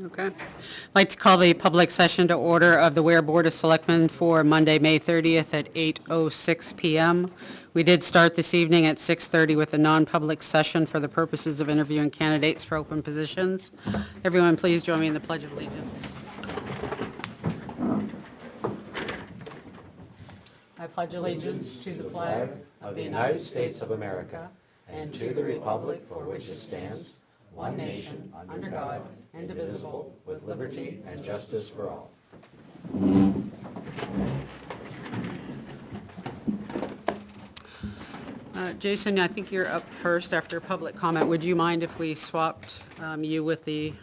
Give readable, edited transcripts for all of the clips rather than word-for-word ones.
Okay. I'd like to call the public session to order of the Ware Board of Selectmen for Monday, May 30th at 8:06 PM. We did start this evening at 6:30 with a non-public session for the purposes of interviewing candidates for open positions. Everyone, please join me in the Pledge of Allegiance. I pledge allegiance to the flag of the United States of America and to the republic for which it stands, one nation, under God, indivisible, with liberty and justice for all. Jason, I think you're up first after public comment. Would you mind if we swapped you with the,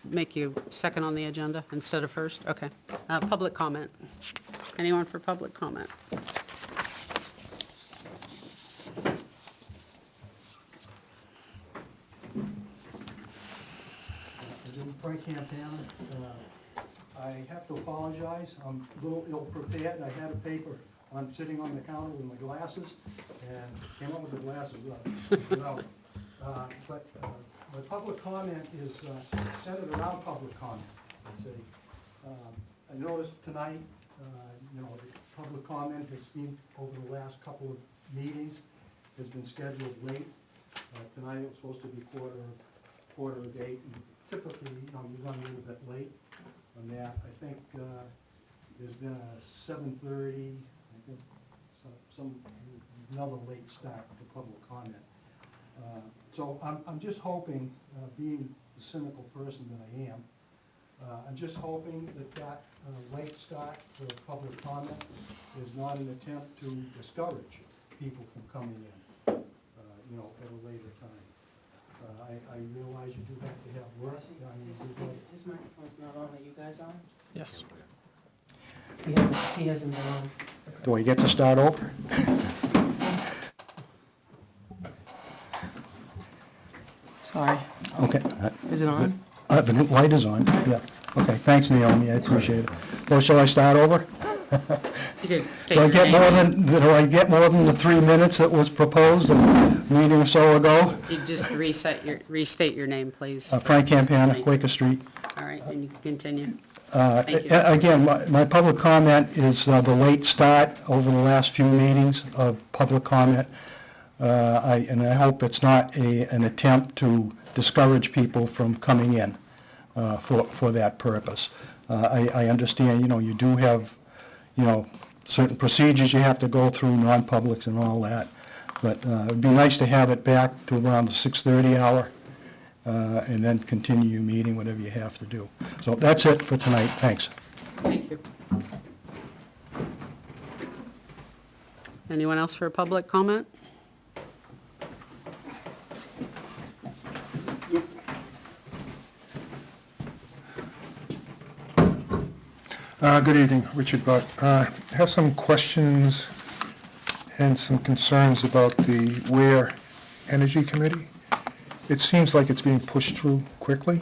make you second on the agenda instead of first? Okay. Public comment. Anyone for public comment? Frank Campana. I have to apologize. I'm a little ill-prepared. I had a paper sitting on the counter with my glasses, and came up with the glasses without. But my public comment is centered around public comment. I noticed tonight, the public comment has seemed over the last couple of meetings has been scheduled late. Tonight it was supposed to be quarter of 8. Typically, you run a little bit late on that. I think there's been a 7:30, I think another late start for public comment. So I'm just hoping, being the cynical person that I am, I'm just hoping that late start for public comment is not an attempt to discourage people from coming in, at a later time. I realize you do have to have work. His microphone's not on. Are you guys on? Yes. He hasn't been on. Do I get to start over? Sorry. Okay. Is it on? The light is on, yeah. Okay, thanks, Naomi, I appreciate it. Well, shall I start over? You could state Do I your get name. do I get more than the 3 minutes that was proposed a meeting or so ago? You just restate your name, please. Frank Campana, Quaker Street. All right, and you can continue. Thank you. Again, my public comment is the late start over the last few meetings of public comment. And I hope it's not an attempt to discourage people from coming in for that purpose. I understand, you do have, certain procedures you have to go through, non-publics and all that. But it'd be nice to have it back to around the 6:30 hour, and then continue your meeting, whatever you have to do. So that's it for tonight. Thanks. Thank you. Anyone else for a public comment? Good evening, Richard Butt. I have some questions and some concerns about the Ware Energy Committee. It seems like it's being pushed through quickly.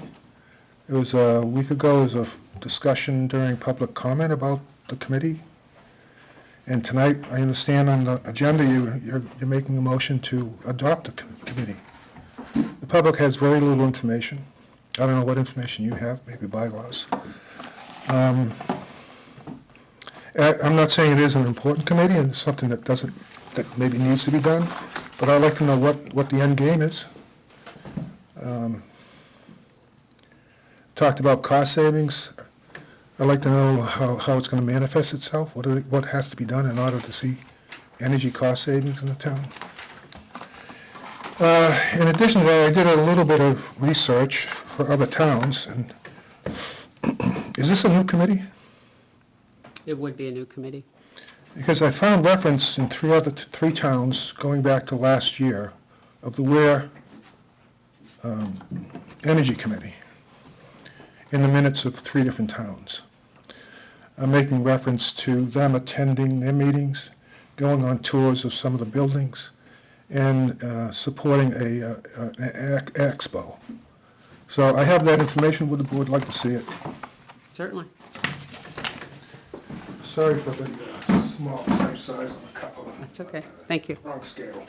It was a week ago, there was a discussion during public comment about the committee. And tonight, I understand on the agenda, you're making a motion to adopt the committee. The public has very little information. I don't know what information you have, maybe bylaws. I'm not saying it is an important committee and something that maybe needs to be done, but I'd like to know what the end game is. Talked about cost savings. I'd like to know how it's going to manifest itself, what has to be done in order to see energy cost savings in the town. In addition to that, I did a little bit of research for other towns, and is this a new committee? It would be a new committee. Because I found reference in three towns going back to last year of the Ware Energy Committee in the minutes of 3 different towns. I'm making reference to them attending their meetings, going on tours of some of the buildings, and supporting an expo. So I have that information. Would the board like to see it? Certainly. Sorry for the small type size on a couple of. That's okay. Thank you. Wrong scale.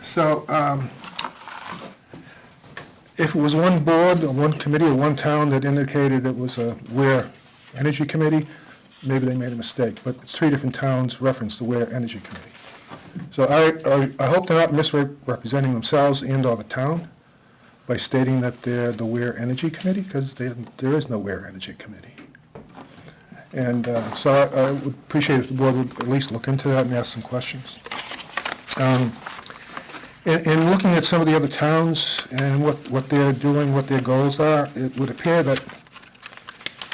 So, if it was one board, or one committee, or one town that indicated it was a Ware Energy Committee, maybe they made a mistake, but it's 3 different towns referenced the Ware Energy Committee. So I hope they're not misrepresenting themselves and/or the town by stating that they're the Ware Energy Committee, because there is no Ware Energy Committee. And so I would appreciate if the board would at least look into that and ask some questions. In looking at some of the other towns and what they're doing, what their goals are, it would appear that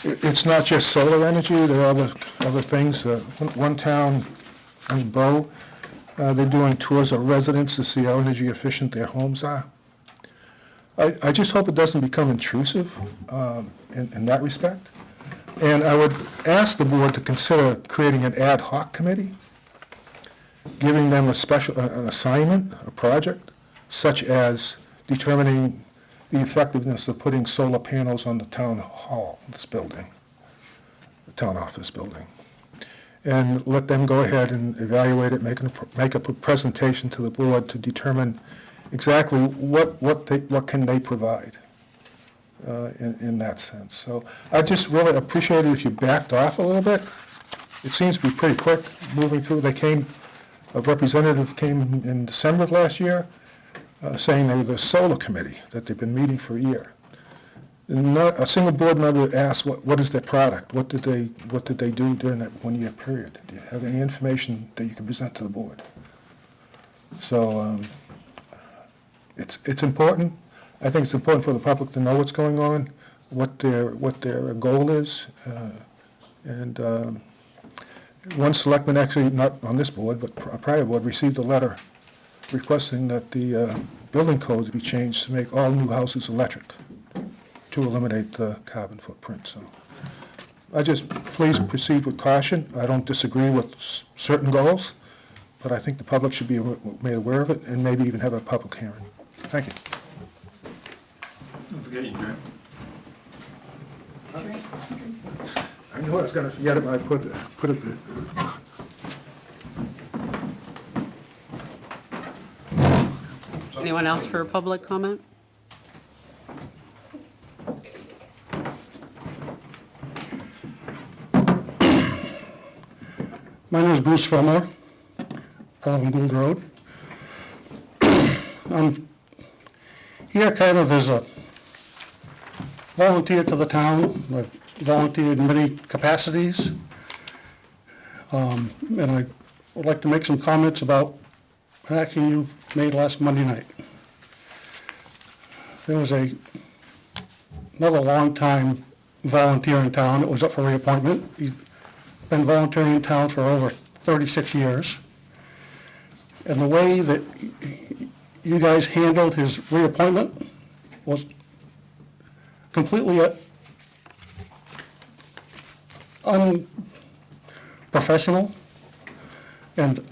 it's not just solar energy, there are other things. One town, Bow, they're doing tours of residents to see how energy efficient their homes are. I just hope it doesn't become intrusive in that respect. And I would ask the board to consider creating an ad hoc committee, giving them an assignment, a project, such as determining the effectiveness of putting solar panels on the town hall, this building, the town office building. And let them go ahead and evaluate it, make a presentation to the board to determine exactly what can they provide in that sense. So I just really appreciate it if you backed off a little bit. It seems to be pretty quick moving through. A representative came in December of last year saying they were the solar committee, that they've been meeting for a year. And not a single board member asked what is their product, what did they do during that 1 year period? Do you have any information that you can present to the board? So it's important. I think it's important for the public to know what's going on, what their goal is, and one selectman, actually not on this board, but a prior board, received a letter requesting that the building codes be changed to make all new houses electric to eliminate the carbon footprint. So please proceed with caution. I don't disagree with certain goals, but I think the public should be made aware of it and maybe even have a public hearing. Thank you. Don't forget your drink. I knew I was going to forget it when I put it there. Anyone else for public comment? My name is Bruce Fillmore. I live on Gould Road. I'm here kind of as a volunteer to the town. I've volunteered in many capacities. And I would like to make some comments about an action you made last Monday night. There was another long-time volunteer in town that was up for reappointment. He'd been volunteering in town for over 36 years. And the way that you guys handled his reappointment was completely unprofessional and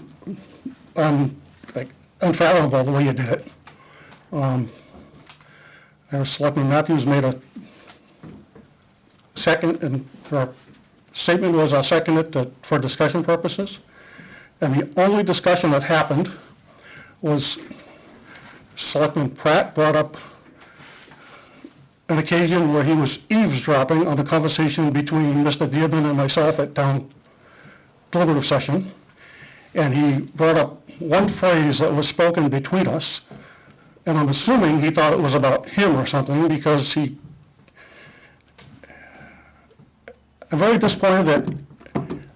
unfathomable the way you did it. Selectman Matthews made a second, and her statement was I'll second it for discussion purposes. And the only discussion that happened was Selectman Pratt brought up an occasion where he was eavesdropping on the conversation between Mr. Dearborn and myself at town deliberative session. And he brought up one phrase that was spoken between us, and I'm assuming he thought it was about him or something, because I'm very disappointed that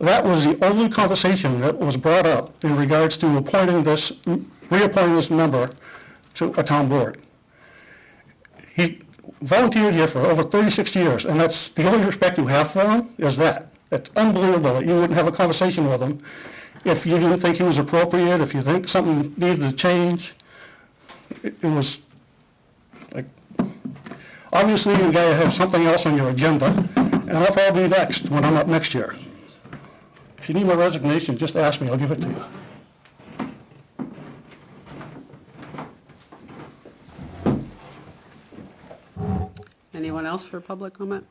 that was the only conversation that was brought up in regards to reappointing this member to a town board. He volunteered here for over 36 years, and that's the only respect you have for him is that. It's unbelievable that you wouldn't have a conversation with him if you didn't think he was appropriate, if you think something needed to change. It was like, obviously you gotta have something else on your agenda, and I'll probably be next when I'm up next year. If you need my resignation, just ask me, I'll give it to you. Anyone else for public comment?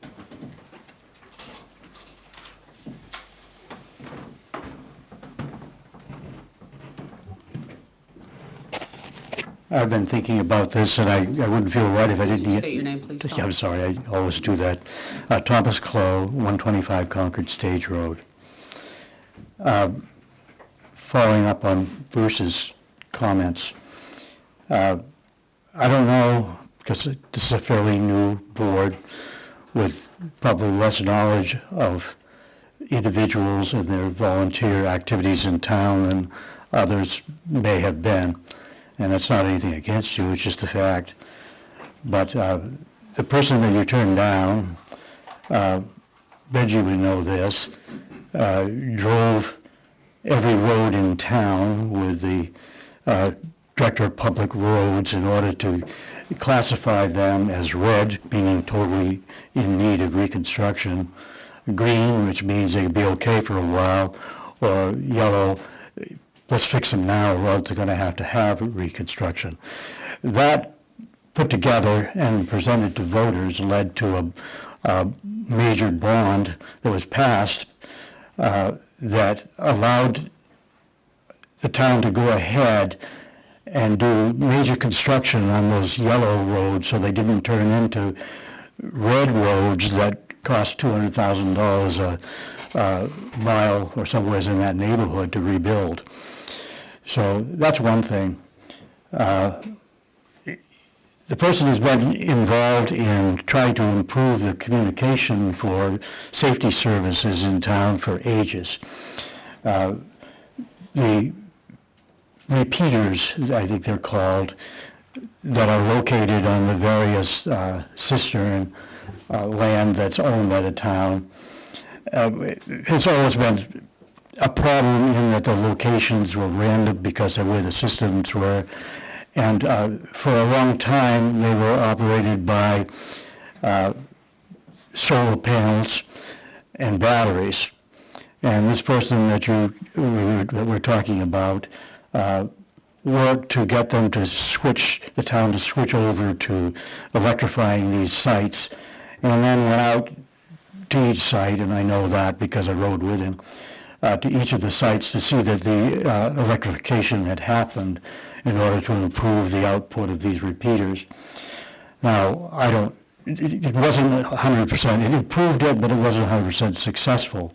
I've been thinking about this, and I wouldn't feel right if I didn't State your get... name, please, Yeah, Tom. I'm sorry, I always do that. Thomas Clow, 125 Concord Stage Road. Following up on Bruce's comments, I don't know, because this is a fairly new board with probably less knowledge of individuals and their volunteer activities in town than others may have been. And that's not anything against you, it's just a fact. But the person that you turned down, Reggie would know this, drove every road in town with the Director of Public Roads in order to classify them as red, meaning totally in need of reconstruction, green, which means they could be okay for a while, or yellow, let's fix them now, or else they're going to have reconstruction. That put together and presented to voters led to a major bond that was passed that allowed the town to go ahead and do major construction on those yellow roads so they didn't turn into red roads that cost $200,000 a mile or somewhere in that neighborhood to rebuild. So that's one thing. The person has been involved in trying to improve the communication for safety services in town for ages. The repeaters, I think they're called, that are located on the various cistern land that's owned by the town, it's always been a problem in that the locations were random because of where the systems were. And for a long time, they were operated by solar panels and batteries. And this person that we're talking about worked to get them to the town to switch over to electrifying these sites, and then went out to each site, and I know that because I rode with him, to each of the sites to see that the electrification had happened in order to improve the output of these repeaters. Now, it wasn't 100%, it improved it, but it wasn't 100% successful.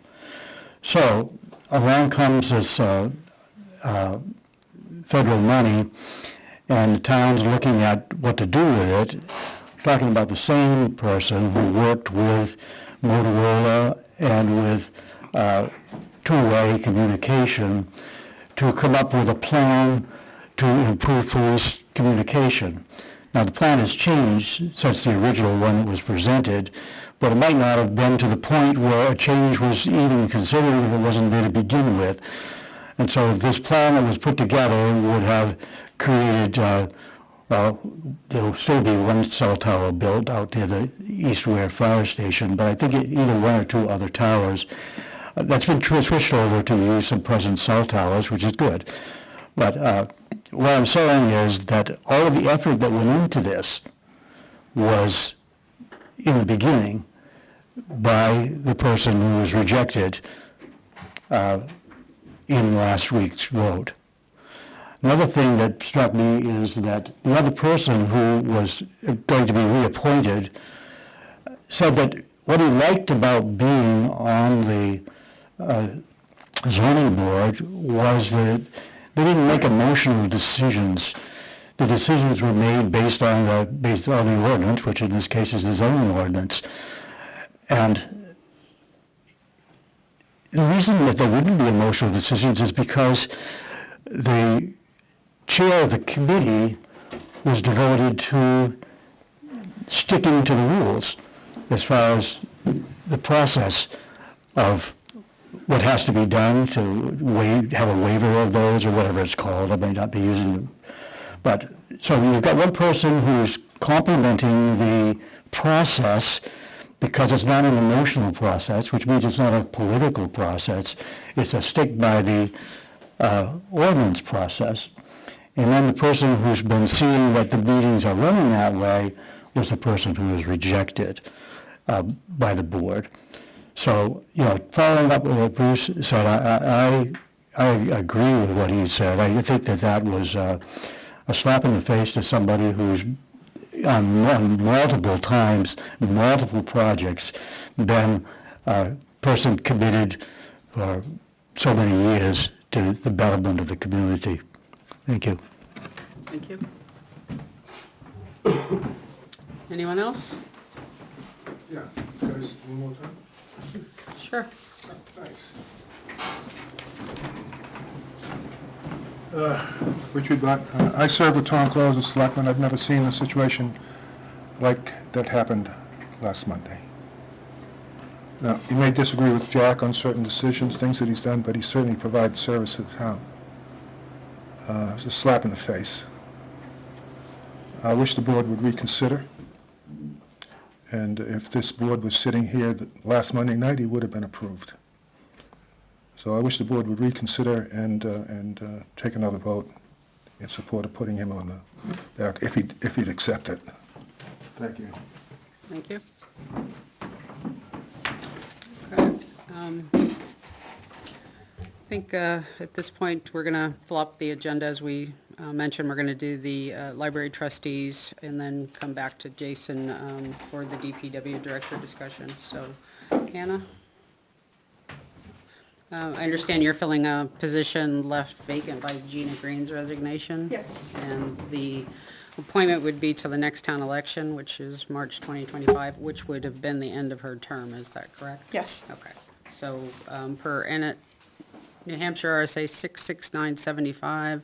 So, along comes this federal money, and the town's looking at what to do with it, talking about the same person who worked with Motorola and with two-way communication to come up with a plan to improve police communication. Now, the plan has changed since the original one that was presented, but it might not have been to the point where a change was even considered if it wasn't there to begin with. And so this plan that was put together would have created, well, there'll still be one cell tower built out near the East Ware Fire Station, but I think either one or two other towers. That's been switched over to the use of present cell towers, which is good. But what I'm saying is that all of the effort that went into this was, in the beginning, by the person who was rejected in last week's vote. Another thing that struck me is that the other person who was going to be reappointed said that what he liked about being on the zoning board was that they didn't make emotional decisions. The decisions were made based on the ordinance, which in this case is the zoning ordinance. And the reason that there wouldn't be emotional decisions is because the chair of the committee was devoted to sticking to the rules as far as the process of what has to be done to have a waiver of those or whatever it's called. I may not be using them. But so you've got one person who's complimenting the process because it's not an emotional process, which means it's not a political process. It's a stick by the ordinance process. And then the person who's been seeing that the meetings are running that way was the person who was rejected by the board. So, following up with what Bruce said, I agree with what he said. I think that was a slap in the face to somebody who's on multiple times, multiple projects, been a person committed for so many years to the betterment of the community. Thank you. Thank you. Anyone else? Yeah, guys, one more time? Sure. Thanks. Richard Butt, I serve with Tom Close as selectman. I've never seen a situation like that happened last Monday. Now, you may disagree with Jack on certain decisions, things that he's done, but he certainly provides service to the town. It was a slap in the face. I wish the board would reconsider. And if this board was sitting here last Monday night, he would have been approved. So I wish the board would reconsider and take another vote in support of putting him on the back, if he'd accept it. Thank you. Thank you. Okay. I think at this point, we're going to flop the agenda. As we mentioned, we're going to do the library trustees and then come back to Jason for the DPW director discussion. So, Hannah? I understand you're filling a position left vacant by Gina Green's resignation? Yes. And the appointment would be to the next town election, which is March 2025, which would have been the end of her term, is that correct? Yes. Okay, so per New Hampshire RSA 66975,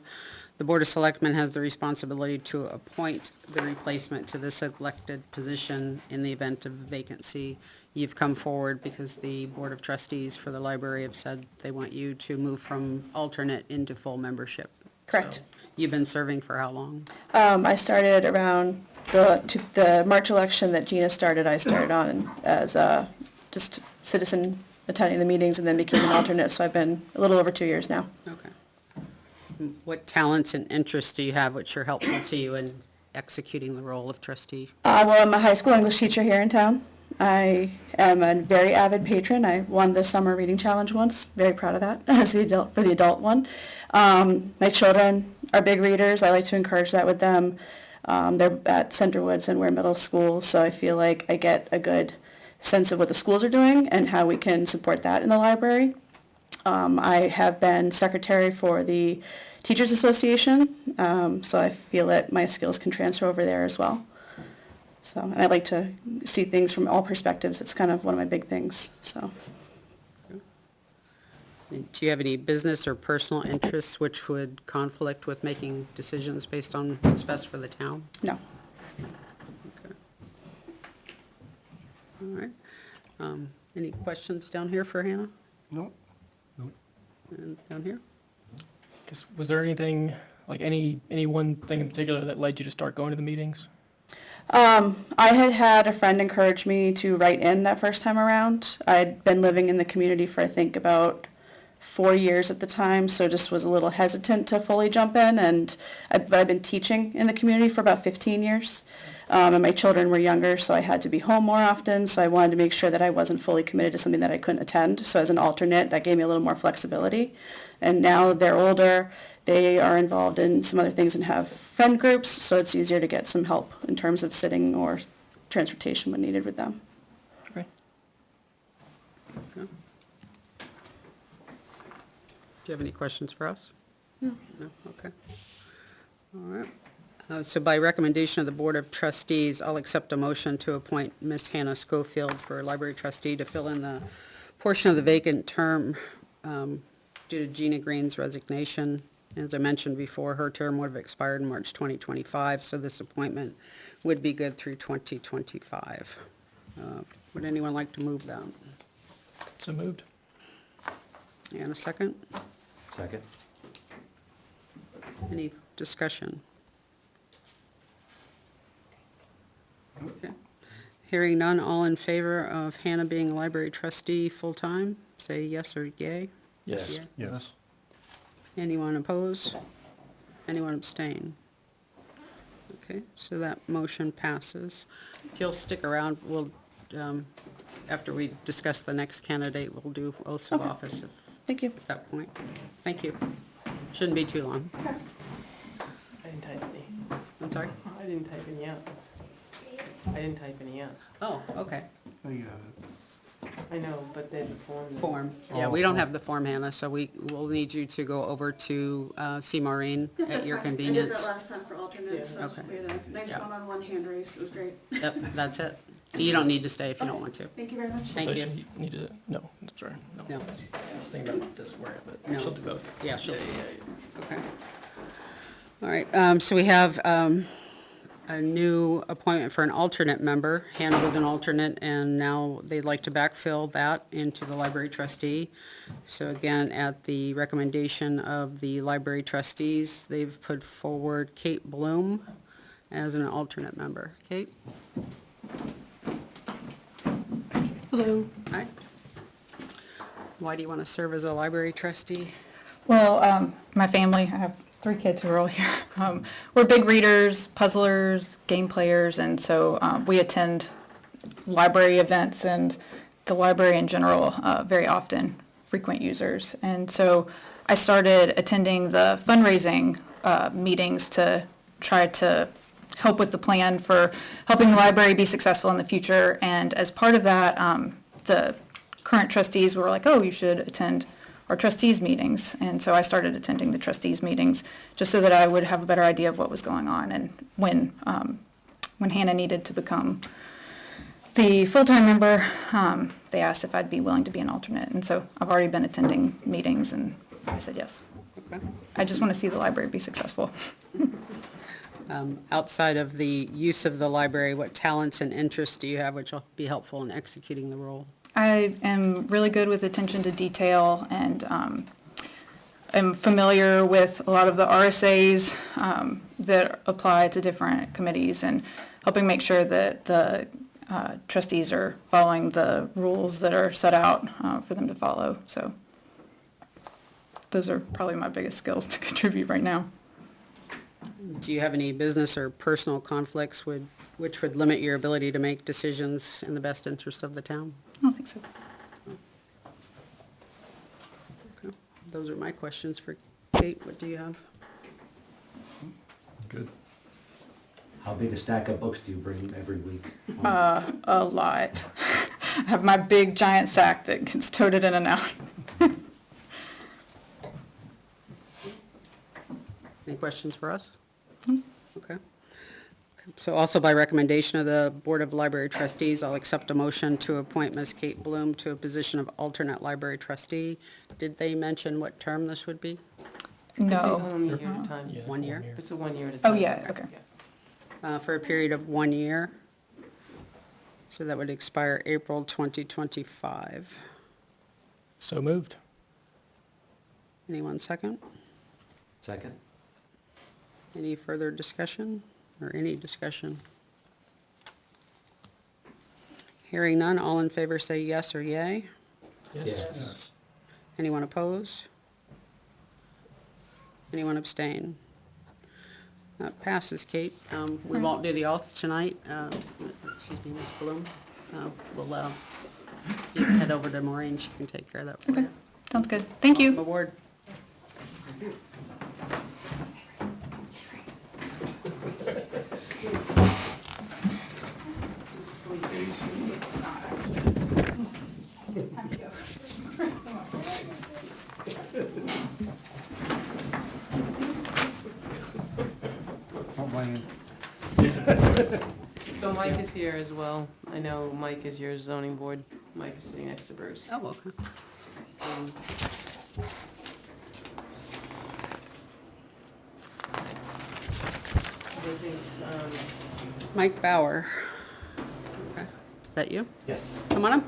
the Board of Selectmen has the responsibility to appoint the replacement to this elected position in the event of vacancy. You've come forward because the Board of Trustees for the library have said they want you to move from alternate into full membership. Correct. So, you've been serving for how long? I started around the March election that Gina started. I started on as a just citizen attending the meetings and then became an alternate, so I've been a little over 2 years now. Okay. What talents and interests do you have which are helpful to you in executing the role of trustee? Well, I'm a high school English teacher here in town. I am a very avid patron. I won the summer reading challenge once. Very proud of that as for the adult one. My children are big readers. I like to encourage that with them. They're at Centerwoods and we're middle school, so I feel like I get a good sense of what the schools are doing and how we can support that in the library. I have been secretary for the Teachers Association, so I feel that my skills can transfer over there as well. So, and I like to see things from all perspectives. It's kind of one of my big things, so. Do you have any business or personal interests which would conflict with making decisions based on what's best for the town? No. Okay. All right. Any questions down here for Hannah? No. And down here? Was there anything, like any one thing in particular that led you to start going to the meetings? I had a friend encourage me to write in that first time around. I'd been living in the community for I think about 4 years at the time, so just was a little hesitant to fully jump in, and I've been teaching in the community for about 15 years. And my children were younger, so I had to be home more often, so I wanted to make sure that I wasn't fully committed to something that I couldn't attend. So as an alternate, that gave me a little more flexibility. And now they're older, they are involved in some other things and have friend groups, so it's easier to get some help in terms of sitting or transportation when needed with them. Okay. Okay. Do you have any questions for us? No. No? Okay. All right. So by recommendation of the Board of Trustees, I'll accept a motion to appoint Miss Hannah Schofield for library trustee to fill in the portion of the vacant term due to Gina Green's resignation. As I mentioned before, her term would have expired in March 2025, so this appointment would be good through 2025. Would anyone like to move that? So moved. And a second? Second? Any discussion? Okay. Hearing none, all in favor of Hannah being a library trustee full-time, say yes or yay. Yes. Yeah. Yes. Anyone oppose? Anyone abstain? Okay, so that motion passes. If you'll stick around, we'll, after we discuss the next candidate, we'll do oaths of Okay. office Thank you. at that point. Thank you. Shouldn't be too long. I didn't type any. sorry? I didn't type any out. I didn't type any out. Oh, okay. I know, but there's a form. Form. Yeah, we don't have the form, Hannah, so we will need you to go over to see Maureen at your I did convenience. that last time for alternates, so Okay. we had a nice Yeah. one-on-one hand race, it was great. Yep, that's it. So you don't need to stay if you don't want to. Thank you very much. Thank Does you. she need to, no, I'm sorry, no. No. I was thinking about this where, but No. she'll do both. Yeah, she'll- yeah. Okay. All right, so we have a new appointment for an alternate member. Hannah was an alternate, and now they'd like to backfill that into the library trustee. So again, at the recommendation of the library trustees, they've put forward Kate Bloom as an alternate member. Kate? Hello. Hi. Why do you want to serve as a library trustee? Well, my family, I have 3 kids who are all here. We're big readers, puzzlers, game players, and so we attend library events and the library in general very often, frequent users. And so I started attending the fundraising meetings to try to help with the plan for helping the library be successful in the future. And as part of that, the current trustees were like, oh, you should attend our trustees meetings. And so I started attending the trustees meetings just so that I would have a better idea of what was going on. And when Hannah needed to become the full-time member, they asked if I'd be willing to be an alternate. And so I've already been attending meetings and I said yes. Okay. I just want to see the library be successful. Outside of the use of the library, what talents and interests do you have which will be helpful in executing the role? I am really good with attention to detail and am familiar with a lot of the RSAs that apply to different committees and helping make sure that the trustees are following the rules that are set out for them to follow. So those are probably my biggest skills to contribute right now. Do you have any business or personal conflicts which would limit your ability to make decisions in the best interest of the town? I don't think so. Okay. Those are my questions for Kate. What do you have? Good. How big a stack of books do you bring every week? A lot. I have my big giant sack that gets toted in and out. Any questions for us? Okay. So also by recommendation of the Board of Library Trustees, I'll accept a motion to appoint Ms. Kate Bloom to a position of alternate library trustee. Did they mention what term this would be? No. It's only a year at a time. Yeah, 1 year? It's a 1 year at a Oh, time. yeah, okay. For a period of 1 year. So that would expire April 2025. So moved. Anyone second? Second? Any further discussion or any discussion? Hearing none, all in favor say yes or yay. Yes. Anyone opposed? Anyone abstain? That passes, Kate. We won't do the oath tonight. Excuse me, Ms. Bloom. We'll you can head over to Maureen. She can take care of that for Okay, you. sounds good. Thank you. Welcome aboard. Don't blame me. So Mike is here as well. I know Mike is your zoning board. Mike is sitting next to Bruce. Oh, okay. Um, I think, Mike Bauer. Okay. Is that you? Yes. Come on up.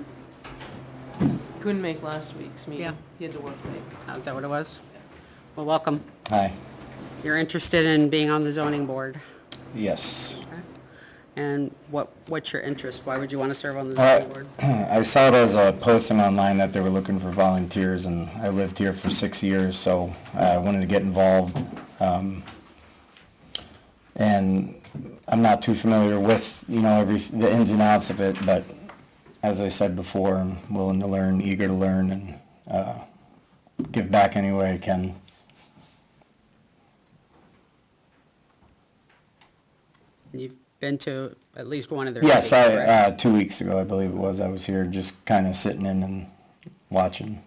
couldn't make last week's meeting. Yeah. He had to work late. Oh, is that what it was? Well, welcome. Hi. You're interested in being on the zoning board. Yes. Okay. And what's your interest? Why would you want to serve on the zoning board? I saw it as a posting online that they were looking for volunteers, and I lived here for 6 years, so I wanted to get involved. And I'm not too familiar with, the ins and outs of it, but as I said before, I'm willing to learn, eager to learn, and give back any way I can. You've been to at least one of their Yes, meetings, correct? 2 weeks ago, I believe it was, I was here just kind of sitting in and watching.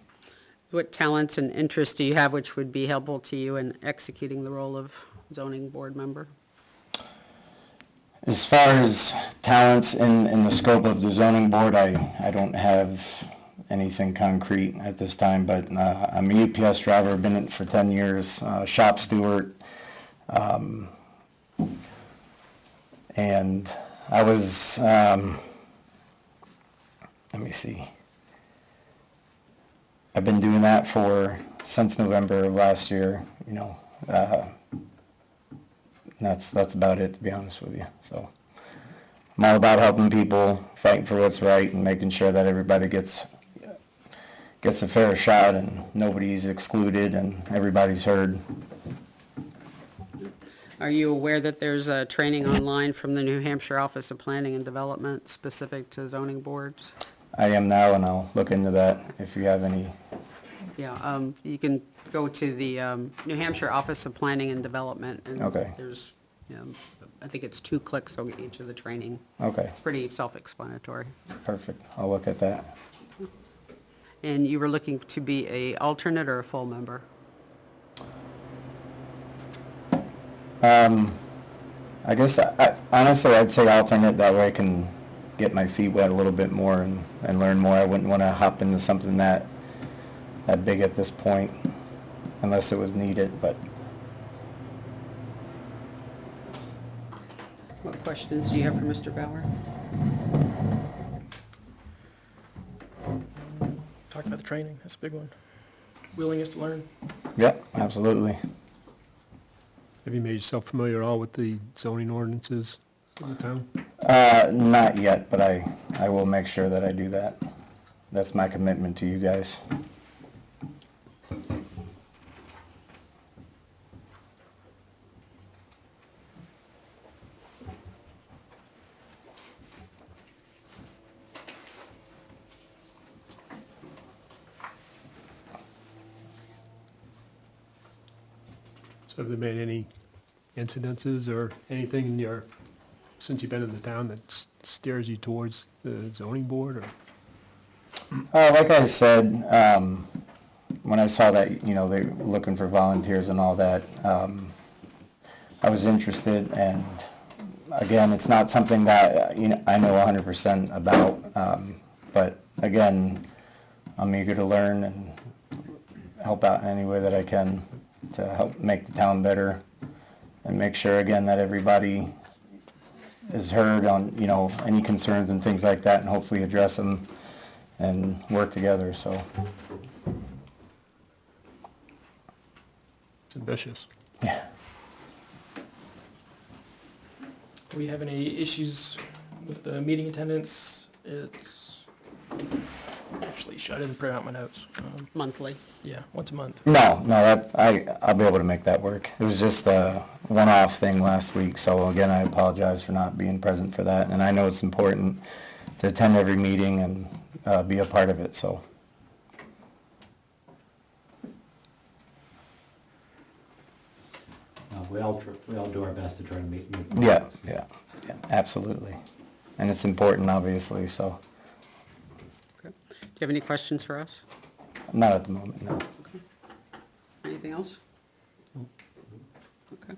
What talents and interests do you have which would be helpful to you in executing the role of zoning board member? As far as talents in the scope of the zoning board, I don't have anything concrete at this time, but I'm a UPS driver, been in it for 10 years, shop steward. And I was, let me see. I've been doing that since November of last year, you know. That's about it, to be honest with you. So I'm all about helping people, fighting for what's right, and making sure that everybody gets a fair shot and nobody's excluded and everybody's heard. Are you aware that there's a training online from the New Hampshire Office of Planning and Development specific to zoning boards? I am now, and I'll look into that if you have any. Yeah, you can go to the New Hampshire Office of Planning and Development, and Okay. there's, I think it's 2 clicks will get you to the training. Okay, It's pretty self-explanatory. perfect. I'll look at that. And you were looking to be a alternate or a full member? I guess, honestly, I'd say alternate, that way I can get my feet wet a little bit more and learn more. I wouldn't want to hop into something that big at this point, unless it was needed, but What questions do you have for Mr. Bauer? Talk about the training, that's a big one. Willingness to learn. yeah, absolutely. Have you made yourself familiar at all with the zoning ordinances in the town? Not yet, but I will make sure that I do that. That's my commitment to you guys. So have there been any incidences or anything since you've been in the town that steers you towards the zoning board, or? Like I said, when I saw that, you know, they were looking for volunteers and all that, I was interested, and again, it's not something that, I know 100% about, but again, I'm eager to learn and help out in any way that I can to help make the town better and make sure, again, that everybody is heard on, any concerns and things like that, and hopefully address them and work together, so. It's ambitious. Yeah. Do we have any issues with the meeting attendance? It's actually, I didn't print out my notes. Monthly. Yeah, once a month. No, I'll be able to make that work. It was just a one-off thing last week, so again, I apologize for not being present for that. And I know it's important to attend every meeting and be a part of it, so. We all do our best to try to meet. Yeah, absolutely. And it's important, obviously, so. Okay. Do you have any questions for us? Not at the moment, no. Anything else? Okay.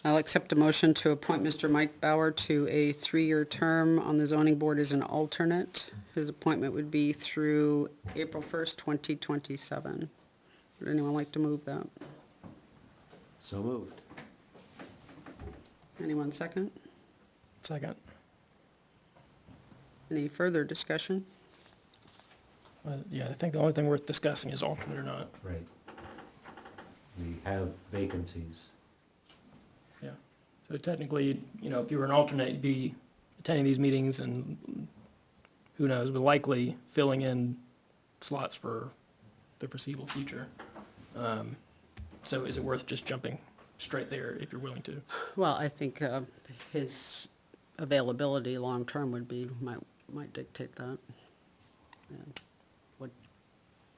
I'll accept a motion to appoint Mr. Mike Bauer to a 3-year term on the zoning board as an alternate. His appointment would be through April 1st, 2027. Would anyone like to move that? So moved. Anyone second? Second. Any further discussion? Yeah, I think the only thing worth discussing is alternate or not. Right. We have vacancies. Yeah. So technically, if you were an alternate, you'd be attending these meetings and who knows, but likely filling in slots for the foreseeable future. So is it worth just jumping straight there if you're willing to? Well, I think his availability long-term might dictate that. Yeah.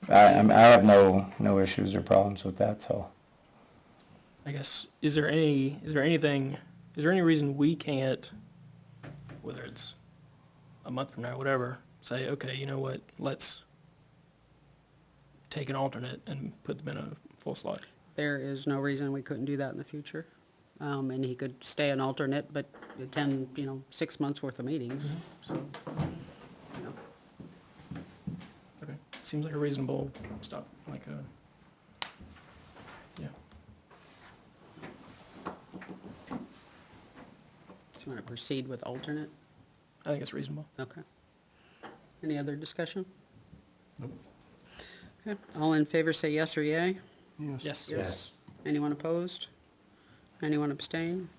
I have no issues or problems with that, so. I guess, is there anything is there any reason we can't, whether it's a month from now, whatever, say, okay, you know what, let's take an alternate and put them in a full slot? There is no reason we couldn't do that in the future. And he could stay an alternate, but attend, 6 months worth of meetings, so, you know. Okay, seems like a reasonable stop, like a, yeah. Do you want to proceed with alternate? I think it's reasonable. Okay. Any other discussion? Nope. Okay, all in favor say yes or yay. Yes. Yes. Anyone opposed? Anyone abstain?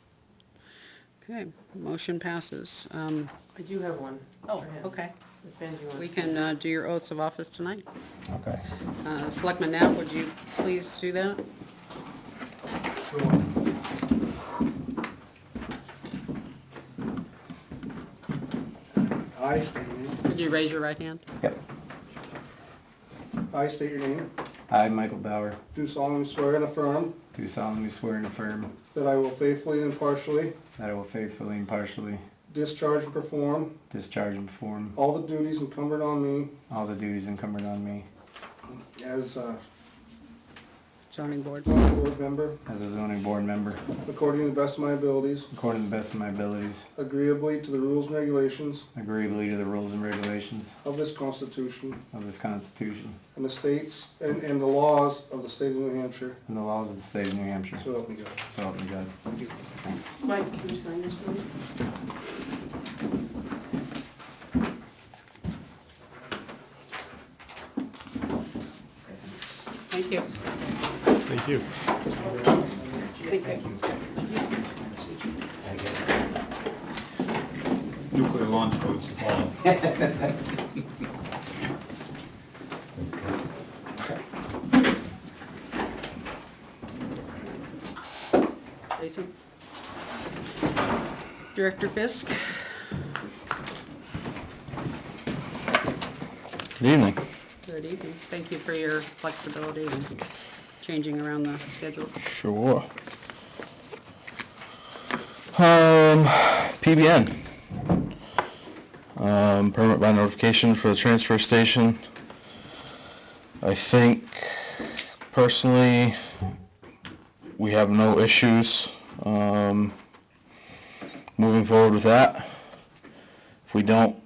Okay, motion passes. I do have one. Oh, for him. okay. If Benji wants We to. can do your oaths of office tonight. Okay. Selectman Knapp, would you please do that? I state your name. Would you raise your right hand? Yep. I state your name. I, Michael Bauer, Do solemnly swear and affirm do solemnly swear and affirm that I will faithfully and impartially that I will faithfully and impartially discharge and perform discharge and perform all the duties incumbent on me all the duties incumbent on me as a Zoning board. board member, as a zoning board member, according to the best of my abilities, according to the best of my abilities, agreeably to the rules and regulations agreeably to the rules and regulations of this Constitution of this Constitution and the states and the laws of the state of New Hampshire. and the laws of the state of New Hampshire. So help me God. So help me God. Thank you. Thanks. Mike, can you sign this one? Thank you. Thank you. Nuclear launch codes to follow. Jason? Director Fisk? Good evening. Good evening. Thank you for your flexibility and changing around the schedule. Sure. PBN. Permit by notification for the transfer station. I think personally, we have no issues, moving forward with that. If we don't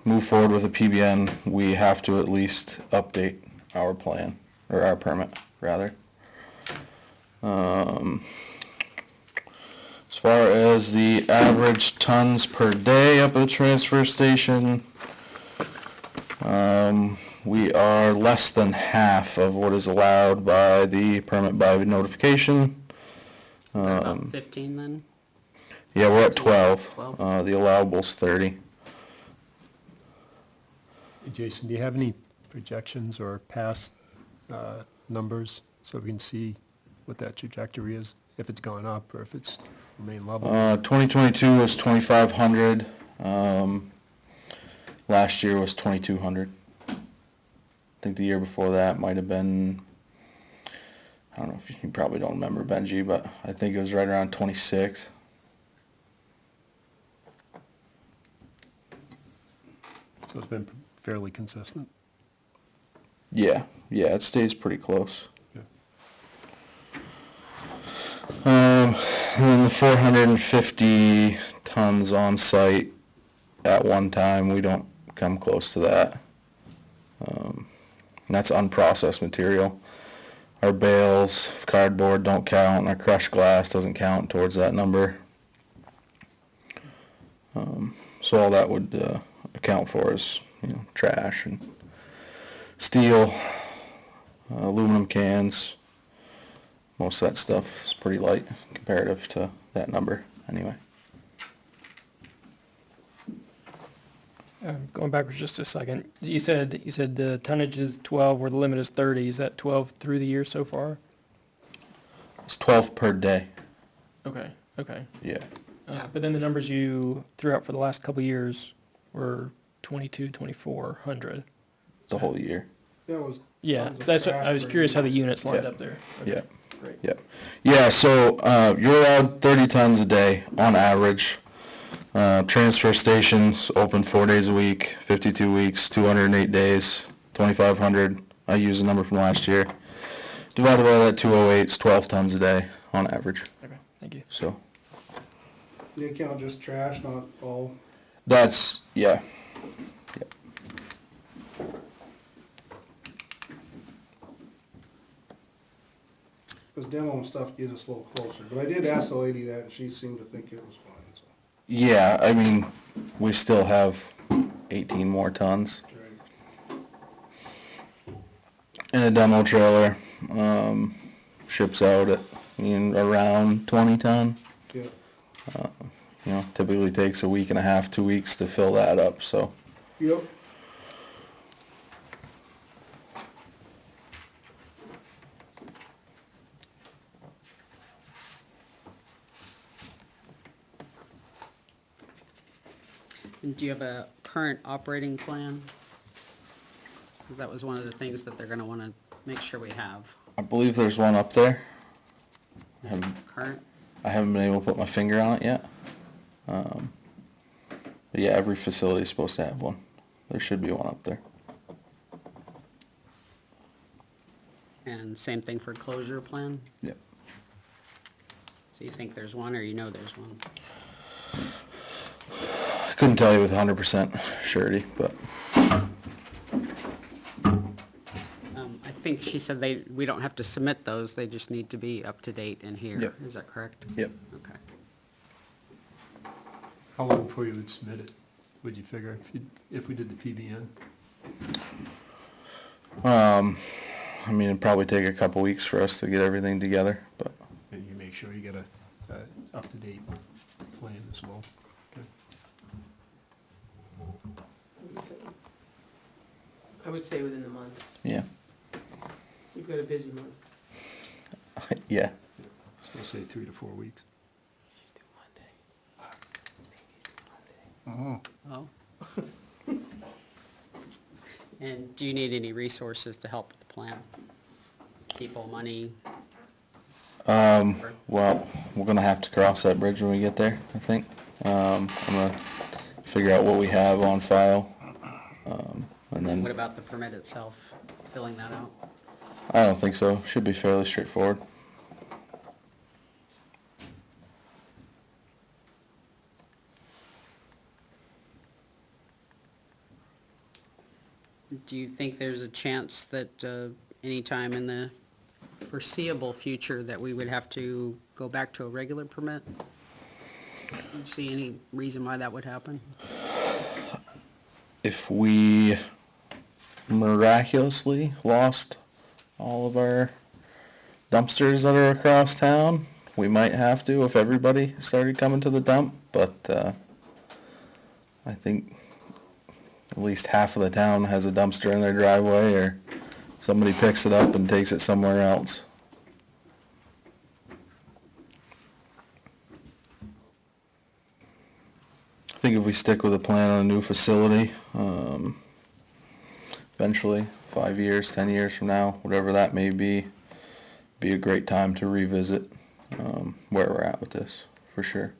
move forward with a PBN, we have to at least update our plan, or our permit, rather. As far as the average tons per day up at the transfer station, we are less than half of what is allowed by the permit by notification. About 15 then? Yeah, we're at 12. 12. The allowable's 30. Hey, Jason, do you have any projections or past numbers so we can see what that trajectory is, if it's gone up or if it's remained level? 2022 was 2,500. Last year was 2,200. I think the year before that might have been, I don't know if you probably don't remember, Benji, but I think it was right around 26. So it's been fairly consistent. Yeah, it stays pretty close. Yeah. And then the 450 tons on site at one time, we don't come close to that. And that's unprocessed material. Our bales of cardboard don't count, and our crushed glass doesn't count towards that number. So all that would account for is, trash and steel, aluminum cans. Most of that stuff is pretty light comparative to that number anyway. Going backwards just a second, you said the tonnage is 12 where the limit is 30. Is that 12 through the year so far? It's 12 per day. Okay. Yeah. But then the numbers you threw out for the last couple of years were 22, 2,400. The whole year. That was Yeah, tons of that's, trash I was per curious year. how the units lined Yeah. up there. Yeah. great. Yep. Yeah, so, you're allowed 30 tons a day on average. Transfer stations open 4 days a week, 52 weeks, 208 days, 2,500. I use a number from last year. Divided by that 208, it's 12 tons a day on average, Okay, thank you. so. They count just trash, not all? That's, yeah. Yep. Because demo and stuff get us a little closer, but I did ask the lady that, and she seemed to think it was fine, so. Yeah, I mean, we still have 18 more tons. Right. And a demo trailer, ships out at, around 20 ton. Yeah. Typically takes a week and a half, 2 weeks to fill that up, so. Yep. And do you have a current operating plan? 'Cause that was one of the things that they're gonna wanna make sure we have. I believe there's one up there. Current? I haven't been able to put my finger on it yet. But yeah, every facility is supposed to have one. There should be one up there. And same thing for closure plan? Yep. So you think there's one, or you know there's one? I couldn't tell you with 100% surety, but I think she said we don't have to submit those, they just need to be up to date in here. Yep. Is that correct? yep. Okay. How long before you would submit it, would you figure, if we did the PBN? I mean, it'd probably take a couple weeks for us to get everything together, but And you make sure you get a up-to-date plan as well. Okay. I would say within the month. yeah, You've got a busy month. yeah. So we'll say 3 to 4 weeks. Just do Monday. Oh. And do you need any resources to help with the plan? People, money? Well, we're gonna have to cross that bridge when we get there, I think. I'm gonna figure out what we have on file, and What then, about the permit itself, filling that out? I don't think so, should be fairly straightforward. Do you think there's a chance that anytime in the foreseeable future that we would have to go back to a regular permit? Do you see any reason why that would happen? If we miraculously lost all of our dumpsters that are across town, we might have to if everybody started coming to the dump, but, I think at least half of the town has a dumpster in their driveway, or somebody picks it up and takes it somewhere else. I think if we stick with a plan on a new facility, eventually, 5 years, 10 years from now, whatever that may be a great time to revisit, where we're at with this, for sure.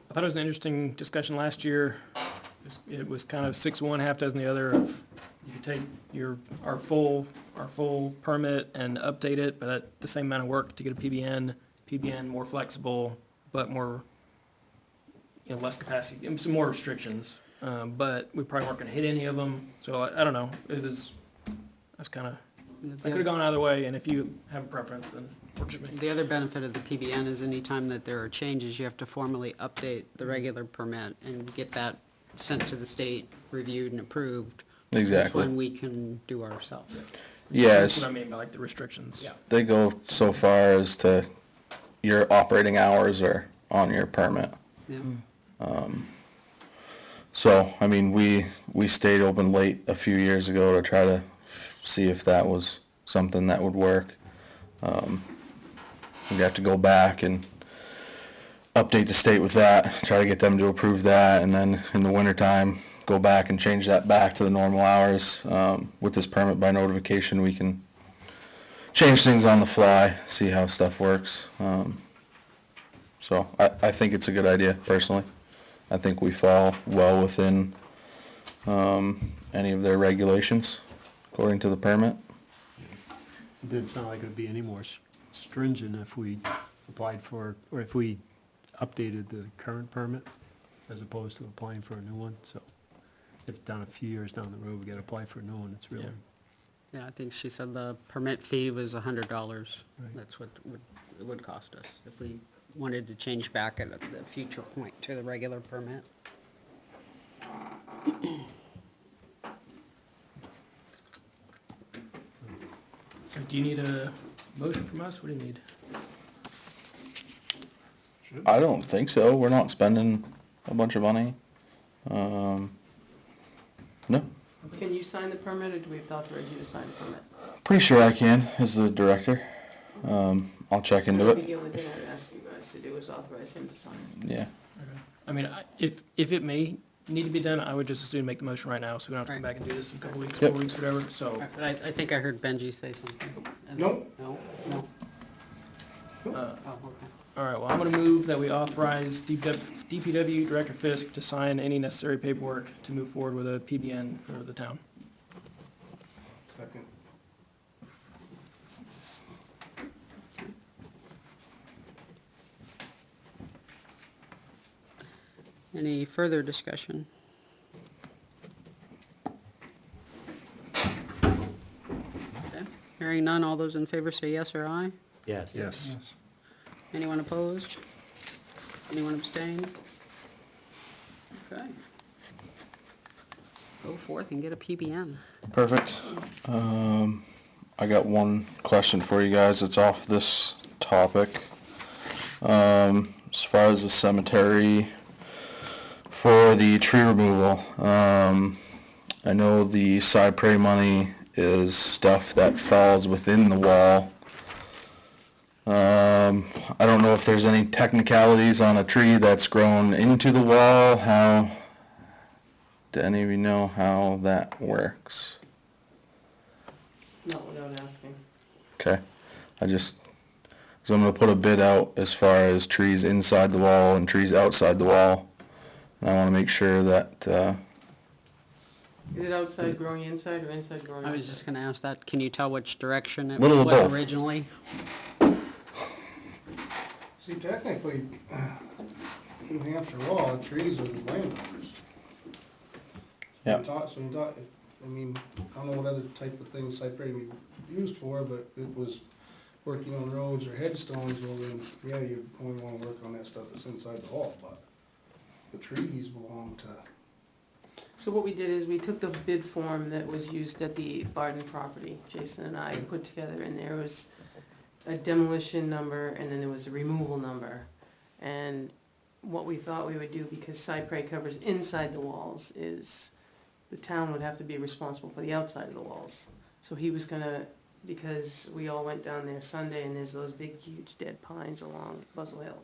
I thought it was an interesting discussion last year. It was kind of 6 one, half dozen the other. Of you could take our full permit and update it, but at the same amount of work to get a PBN more flexible, but more, less capacity, and some more restrictions. But we probably weren't going to hit any of them. So I don't know. That's kind of, I could have gone either way. And if you have a preference, then works with me. The other benefit of the PBN is anytime that there are changes, you have to formally update the regular permit and get that sent to the state, reviewed and approved. Exactly. This one we can do ourselves. Yes. That's what I mean by like the restrictions. Yeah. They go so far as to your operating hours are on your permit. Yeah. So, I mean, we stayed open late a few years ago to try to see if that was something that would work. We'd have to go back and update the state with that, try to get them to approve that, and then in the wintertime, go back and change that back to the normal hours. With this permit by notification, we can change things on the fly, see how stuff works. So I think it's a good idea, personally. I think we fall well within any of their regulations, according to the permit. It didn't sound like it would be any more stringent if we applied for, or if we updated the current permit as opposed to applying for a new one, so if down a few years down the road, we gotta apply for a new one, it's really, Yeah, I think she said the permit fee was $100. Right. That's what it would cost us if we wanted to change back at a future point to the regular permit. So do you need a motion from us? What do you need? I don't think so. We're not spending a bunch of money. No, Can you sign the permit, or do we have to authorize you to sign the permit? pretty sure I can as the director. I'll check into That'd be it. the only thing I'd ask you guys to do is authorize him to sign. Yeah. I mean, if it may need to be done, I would just as soon make the motion right now, so we don't have to come Right. back and do this in a couple weeks, Yep. 4 weeks, whatever, so. But I think I heard Benji say something. Nope. No? No? Uh, Oh, okay. All right, well, I'm gonna move that we authorize DPW Director Fisk to sign any necessary paperwork to move forward with a PBN for the town. Second. Any further discussion? Okay. Hearing none, all those in favor say yes or aye. Yes. yes. Anyone opposed? Anyone abstain? Okay. Go forth and get a PBN. Perfect. I got one question for you guys. It's off this topic. As far as the cemetery for the tree removal, I know the cypre money is stuff that falls within the wall. I don't know if there's any technicalities on a tree that's grown into the wall. Do any of you know how that works? Not without asking. Okay, so I'm gonna put a bid out as far as trees inside the wall and trees outside the wall. And I wanna make sure that, Is it outside growing inside or inside growing outside? I was just gonna ask that, can you tell which direction it Little of was both. originally? See, technically, New Hampshire law, trees are the landowners. Yeah. I mean, I don't know what other type of things cypre be used for, but if it was working on roads or headstones, well then, yeah, you only wanna work on that stuff that's inside the wall, but the trees belong to, So what we did is we took the bid form that was used at the Barden property, Jason and I put together, and there was a demolition number, and then there was a removal number. And what we thought we would do, because cypre covers inside the walls, is the town would have to be responsible for the outside of the walls. So he was gonna, because we all went down there Sunday, and there's those big huge dead pines along Buzzell Hill.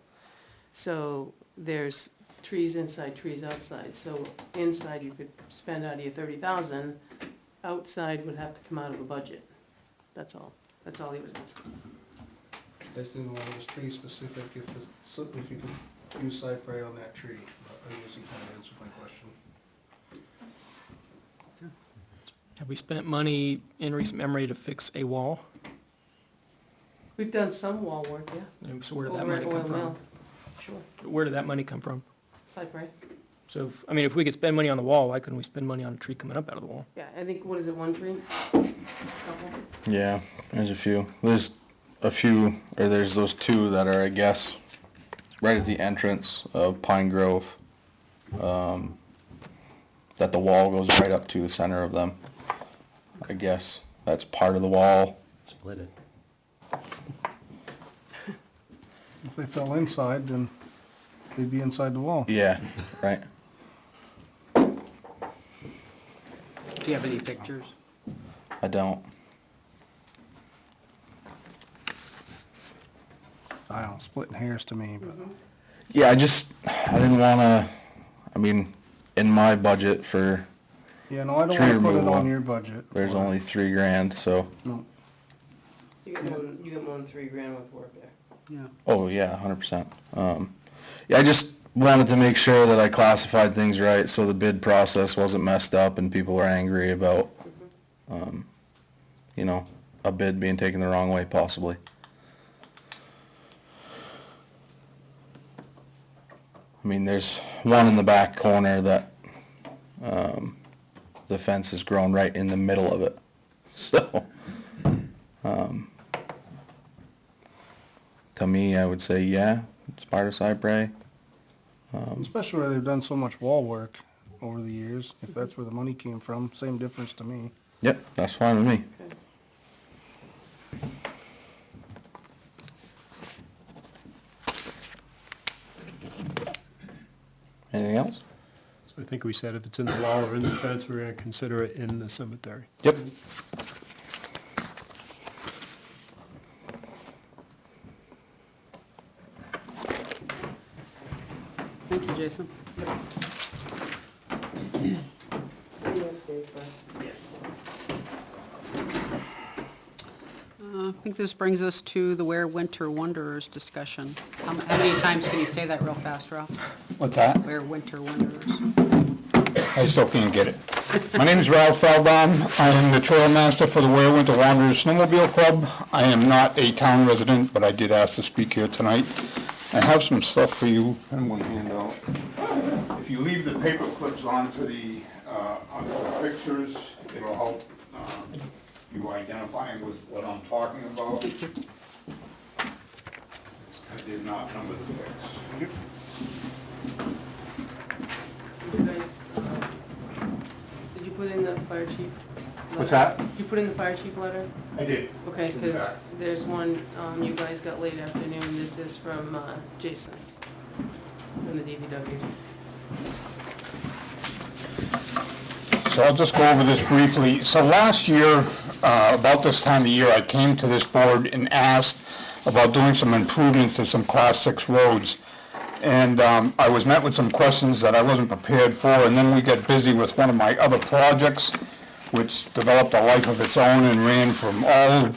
So there's trees inside, trees outside, so inside you could spend out of your 30,000, outside would have to come out of a budget. That's all he was asking. I just didn't know if it was tree specific, if you could use cypre on that tree, but I guess you kinda answered my question. Have we spent money in recent memory to fix a wall? We've done some wall work, yeah. And so where did that Over at money come Oil from? Mill. Sure, Where did that money come from? cypre. So, if we could spend money on the wall, why couldn't we spend money on a tree coming up out of the wall? Yeah, I think, what is it, one tree? Couple? yeah, there's a few. There's those two that are, I guess, right at the entrance of Pine Grove. That the wall goes right up to the center of them. I guess that's part of the wall. Split it. If they fell inside, then they'd be inside the wall. Yeah, right. Do you have any pictures? I don't. I don't, splitting hairs to me, but. Yeah, I didn't wanna, I mean, in my budget for, Yeah, no, I don't Tree wanna put it removal. on your budget. there's only $3,000, so, No. You got more than $3,000 worth of work there. Yeah. oh, yeah, 100%. Yeah, I just wanted to make sure that I classified things right, so the bid process wasn't messed up and people are angry about, you know, a bid being taken the wrong way possibly. I mean, there's one in the back corner that, the fence has grown right in the middle of it, so, to me, I would say, yeah, it's part of cypre. Especially where they've done so much wall work over the years, if that's where the money came from, same difference to me. Yep, that's fine with me. Anything else? So I think we said if it's in the wall or in the fence, we're gonna consider it in the cemetery. Yep. Thank you, Jason. I think this brings us to the Where Winter Wanderers discussion. How many times can you say that real fast, Ralph? What's that? Where Winter Wanderers. I still can't get it. My name is Ralph Feldbaum. I am the trail master for the Ware Winter Wanderers Snowmobile Club. I am not a town resident, but I did ask to speak here tonight. I have some stuff for you I'm going to hand out. If you leave the paper clips onto the pictures, it'll help you identifying with what I'm talking about. I did not number the pics. You guys, did you put in the fire chief letter? What's that? Did you put in the fire chief letter? I did. Okay, It's in the because back. there's one you guys got late afternoon. This is from Jason, from the DPW. So I'll just go over this briefly. So last year, about this time of year, I came to this board and asked about doing some improvements to some Class 6 roads. And I was met with some questions that I wasn't prepared for, and then we got busy with one of my other projects, which developed a life of its own and ran from all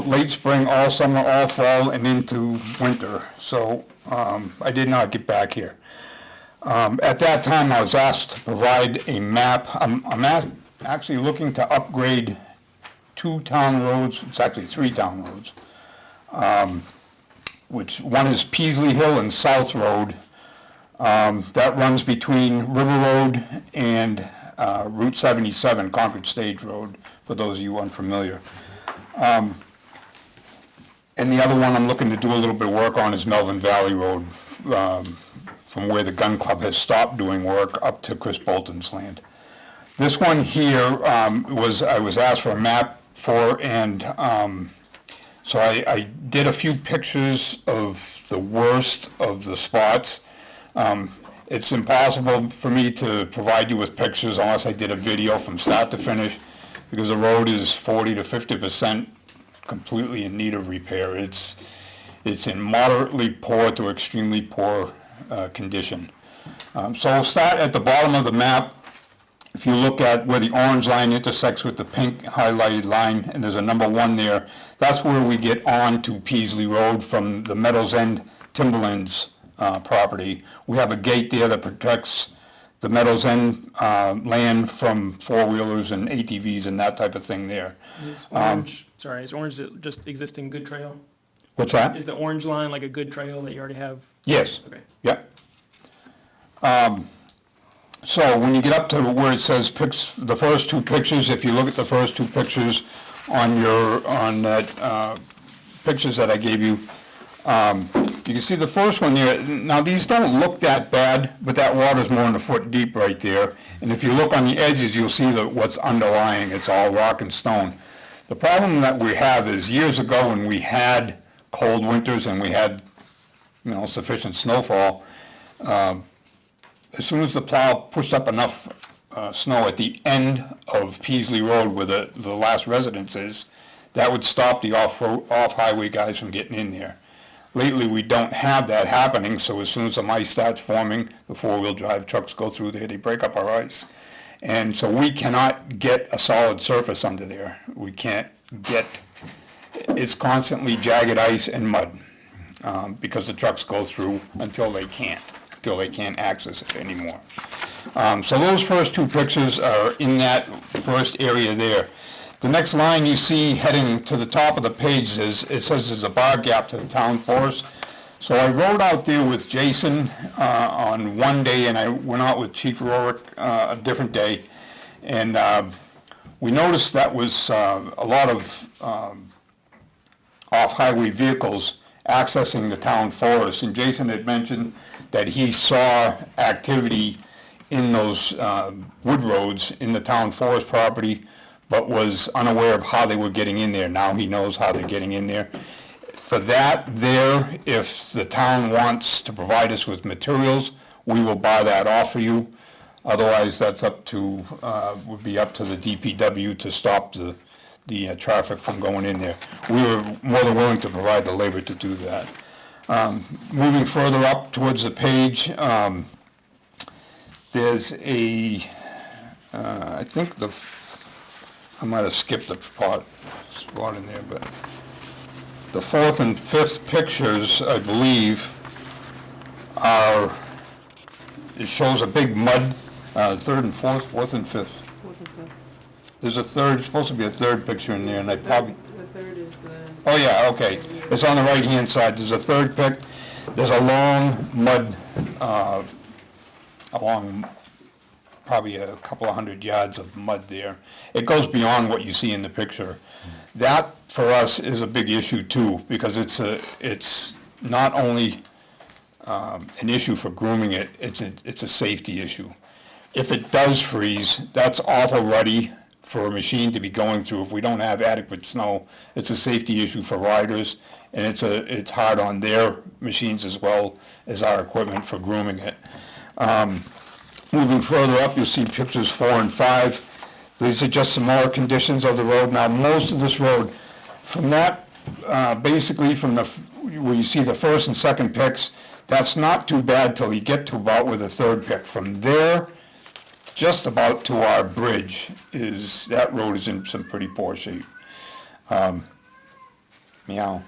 late spring, all summer, all fall, and into winter. So I did not get back here. At that time, I was asked to provide a map. I'm actually looking to upgrade 2 town roads, it's actually 3 town roads, which one is Peasley Hill and South Road. That runs between River Road and Route 77, Concord Stage Road, for those of you unfamiliar. And the other one I'm looking to do a little bit of work on is Melvin Valley Road, from where the gun club has stopped doing work up to Chris Bolton's land. This one here I was asked for a map for, and so I did a few pictures of the worst of the spots. It's impossible for me to provide you with pictures unless I did a video from start to finish, because the road is 40 to 50% completely in need of repair. It's in moderately poor to extremely poor condition. So I'll start at the bottom of the map. If you look at where the orange line intersects with the pink highlighted line, and there's a number 1 there, that's where we get on to Peasley Road from the Meadows End Timberlands property. We have a gate there that protects the Meadows End land from four-wheelers and ATVs and that type of thing there. Is orange, is orange just existing good trail? What's that? Is the orange line like a good trail that you already have? Yes. Okay. Yep. So when you get up to where it says the first 2 pictures, if you look at the first 2 pictures on that pictures that I gave you, you can see the first one there. Now these don't look that bad, but that water's more than a foot deep right there. And if you look on the edges, you'll see what's underlying. It's all rock and stone. The problem that we have is years ago when we had cold winters and we had sufficient snowfall, as soon as the plow pushed up enough snow at the end of Peasley Road where the last residence is, that would stop the off-highway guys from getting in there. Lately, we don't have that happening, so as soon as some ice starts forming, the four-wheel drive trucks go through there, they break up our ice. And so we cannot get a solid surface under there. We can't get, it's constantly jagged ice and mud, because the trucks go through until they can't access it anymore. So those first two pictures are in that first area there. The next line you see heading to the top of the page is, it says there's a bar gap to the town forest. So I rode out there with Jason on one day, and I went out with Chief Rorick a different day. And we noticed that was a lot of off-highway vehicles accessing the town forest. And Jason had mentioned that he saw activity in those wood roads in the town forest property, but was unaware of how they were getting in there. Now he knows how they're getting in there. For that there, if the town wants to provide us with materials, we will buy that off for you. Otherwise, that's up to, would be up to the DPW to stop the traffic from going in there. We were more than willing to provide the labor to do that. Moving further up towards the page, there's a, I think I might have skipped a spot in there, but the fourth and fifth pictures, I believe, are, it shows a big mud, third and fourth and fifth. There's a third, supposed to be a third picture in there, and I probably... The third is the... Oh, yeah, okay. It's on the right-hand side. There's a third pic. There's a long mud, along probably a couple of 100 yards of mud there. It goes beyond what you see in the picture. That, for us, is a big issue, too, because it's not only an issue for grooming it, it's a safety issue. If it does freeze, that's awful ruddy for a machine to be going through. If we don't have adequate snow, it's a safety issue for riders, and it's hard on their machines as well as our equipment for grooming it. Moving further up, you'll see pictures 4 and 5. These are just some more conditions of the road. Now, most of this road, from that, basically from where you see the first and second pics, that's not too bad till you get to about where the third pic. From there, just about to our bridge, that road is in some pretty poor shape. Meow.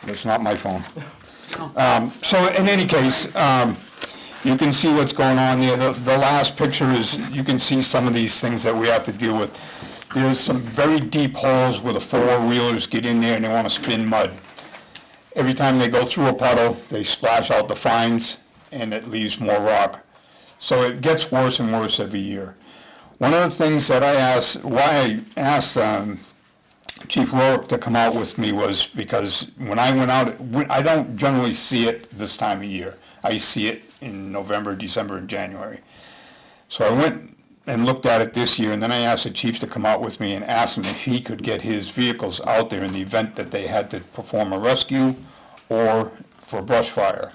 That's not my phone. So in any case, you can see what's going on there. The last picture is, you can see some of these things that we have to deal with. There's some very deep holes where the four-wheelers get in there and they want to spin mud. Every time they go through a puddle, they splash out the fines and it leaves more rock. So it gets worse and worse every year. One of the things that I asked, why I asked Chief Rorick to come out with me, was because when I went out, I don't generally see it this time of year. I see it in November, December, and January. So I went and looked at it this year, and then I asked the chief to come out with me and ask him if he could get his vehicles out there in the event that they had to perform a rescue or for brush fire.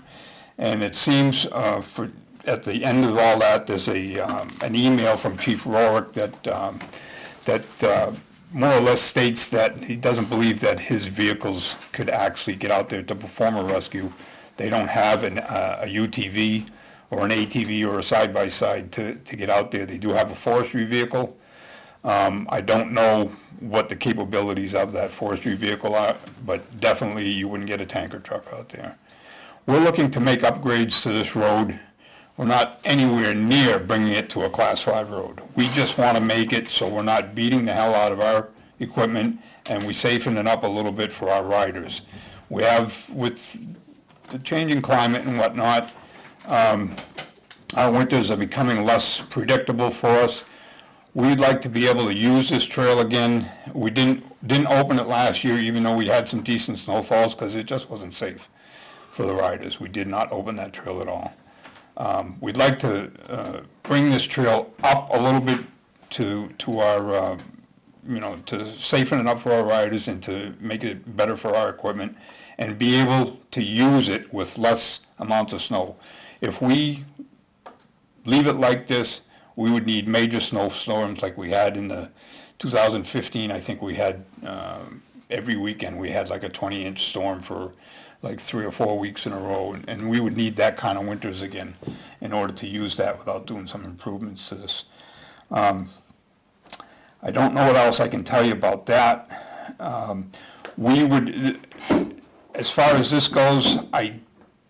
And it seems at the end of all that, there's an email from Chief Rorick that more or less states that he doesn't believe that his vehicles could actually get out there to perform a rescue. They don't have a UTV or an ATV or a side-by-side to get out there. They do have a forestry vehicle. I don't know what the capabilities of that forestry vehicle are, but definitely you wouldn't get a tanker truck out there. We're looking to make upgrades to this road. We're not anywhere near bringing it to a Class 5 road. We just want to make it so we're not beating the hell out of our equipment, and we safeten it up a little bit for our riders. We have, with the changing climate and whatnot, our winters are becoming less predictable for us. We'd like to be able to use this trail again. We didn't open it last year, even though we had some decent snowfalls, because it just wasn't safe for the riders. We did not open that trail at all. We'd like to bring this trail up a little bit to our, to safeten it up for our riders and to make it better for our equipment and be able to use it with less amounts of snow. If we leave it like this, we would need major snowstorms like we had in the 2015. I think we had, every weekend, we had like a 20-inch storm for like 3 or 4 weeks in a row, and we would need that kind of winters again in order to use that without doing some improvements to this. I don't know what else I can tell you about that. We would, as far as this goes, I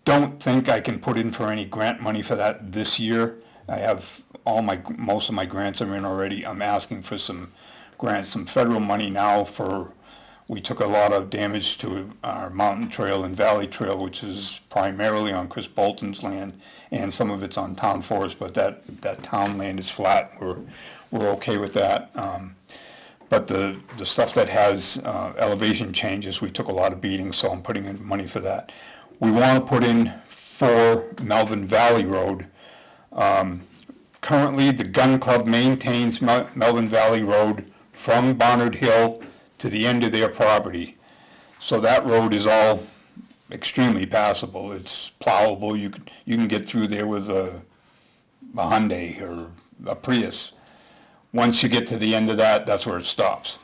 don't think I can put in for any grant money for that this year. I have most of my grants are in already. I'm asking for some grants, some federal money now for, we took a lot of damage to our mountain trail and valley trail, which is primarily on Chris Bolton's land, and some of it's on town forest, but that town land is flat. We're okay with that. But the stuff that has elevation changes, we took a lot of beatings, so I'm putting in money for that. We want to put in for Melvin Valley Road. Currently, the Gun Club maintains Melvin Valley Road from Barnard Hill to the end of their property. So that road is all extremely passable. It's plowable. You can get through there with a Hyundai or a Prius. Once you get to the end of that, that's where it stops.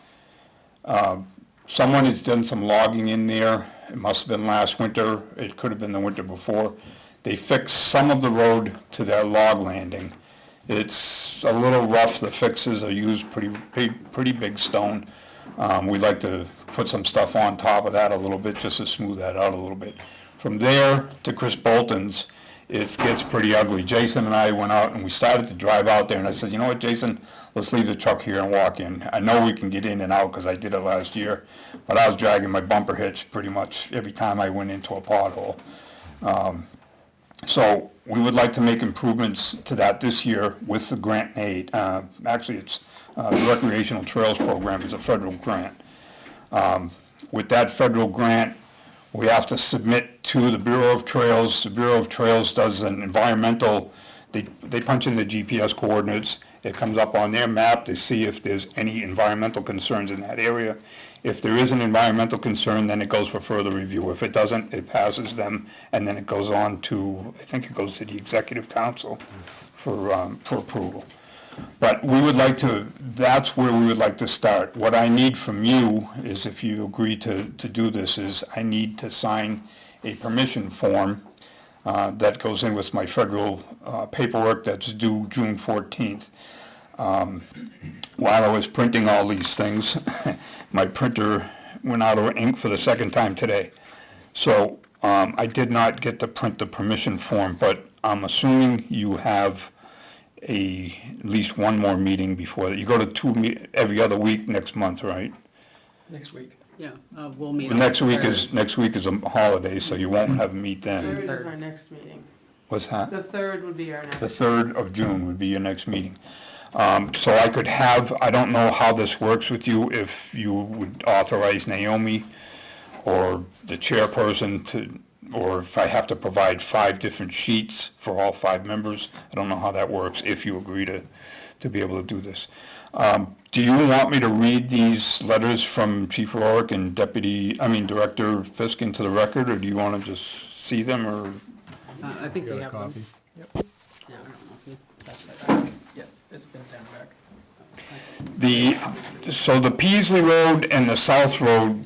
Someone has done some logging in there. It must have been last winter. It could have been the winter before. They fixed some of the road to their log landing. It's a little rough. The fixes are used pretty big stone. We'd like to put some stuff on top of that a little bit just to smooth that out a little bit. From there to Chris Bolton's, it gets pretty ugly. Jason and I went out and we started to drive out there, and I said, you know what, Jason, let's leave the truck here and walk in. I know we can get in and out because I did it last year, but I was dragging my bumper hitch pretty much every time I went into a pothole. So we would like to make improvements to that this year with the grant aid. Actually, it's the Recreational Trails Program is a federal grant. With that federal grant, we have to submit to the Bureau of Trails. The Bureau of Trails does an environmental, they punch in the GPS coordinates. It comes up on their map to see if there's any environmental concerns in that area. If there is an environmental concern, then it goes for further review. If it doesn't, it passes them, and then it goes on to, I think it goes to the Executive Council for approval. But we would like to, that's where we would like to start. What I need from you is, if you agree to do this, is I need to sign a permission form that goes in with my federal paperwork that's due June 14th. While I was printing all these things, my printer went out of ink for the second time today. So I did not get to print the permission form, but I'm assuming you have at least one more meeting before that. You go to every other week next month, right? Next week. Yeah, we'll meet. Well, next week is a holiday, so you won't have a meet then. Third is our next meeting. What's that? The 3rd would be our next. The 3rd of June would be your next meeting. So I could have, I don't know how this works with you, if you would authorize Naomi or the chairperson to, or if I have to provide 5 different sheets for all 5 members. I don't know how that works, if you agree to be able to do this. Do you want me to read these letters from Chief Rorick and Director Fisk into the record, or do you want to just see them, or? I think Got we a have them. copy. Yeah, I don't know if you, that's that. Yeah, it's been down back. So the Peasley Road and the South Road,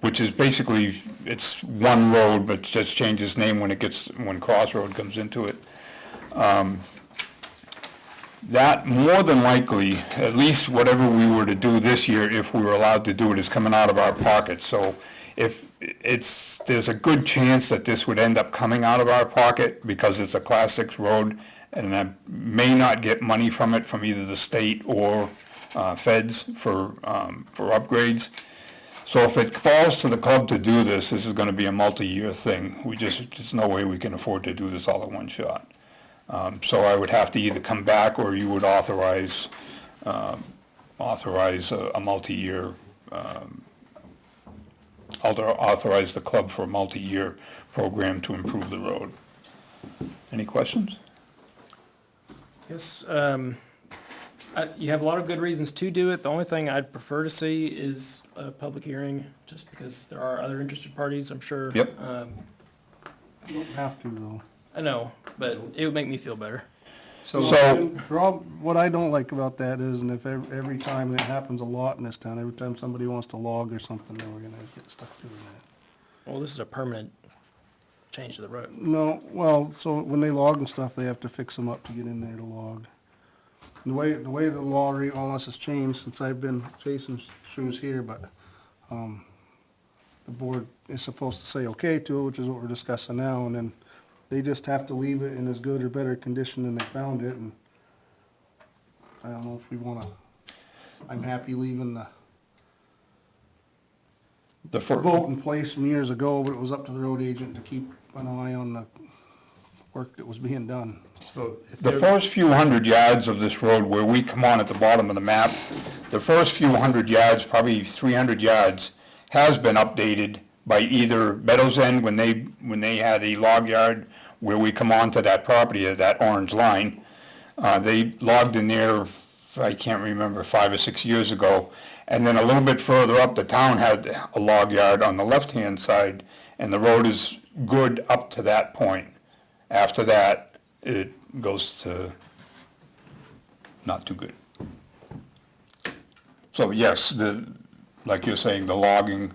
which is basically, it's one road, but just changes name when Crossroad comes into it. That more than likely, at least whatever we were to do this year, if we were allowed to do it, is coming out of our pockets. So there's a good chance that this would end up coming out of our pocket because it's a Class 6 road, and I may not get money from it from either the state or feds for upgrades. So if it falls to the club to do this, this is going to be a multi-year thing. There's no way we can afford to do this all at one shot. So I would have to either come back, or you would authorize a multi-year, authorize the club for a multi-year program to improve the road. Any questions? Yes, you have a lot of good reasons to do it. The only thing I'd prefer to see is a public hearing, just because there are other interested parties, I'm sure. Yep. You don't have to, though. I know, but it would make me feel better. So, Rob, what I don't like about that is, and if every time, and it happens a lot in this town, every time somebody wants to log or something, then we're gonna get stuck doing that. Well, this is a permanent change to the road. No, well, so when they log and stuff, they have to fix them up to get in there to log. The way the law, unless it's changed since I've been Jason's shoes here, but, the board is supposed to say okay to it, which is what we're discussing now, and then they just have to leave it in as good or better condition than they found it, and I don't know if we wanna, I'm happy leaving the vote in place from years ago, but it was up to the road agent to keep an eye on the work that was being done. So if the they're- first few 100 yards of this road where we come on at the bottom of the map, the first few 100 yards, probably 300 yards, has been updated by either Meadows End when they had a log yard where we come onto that property at that orange line. They logged in there, I can't remember, 5 or 6 years ago. And then a little bit further up, the town had a log yard on the left-hand side, and the road is good up to that point. After that, it goes to not too good. So yes, like you're saying, the logging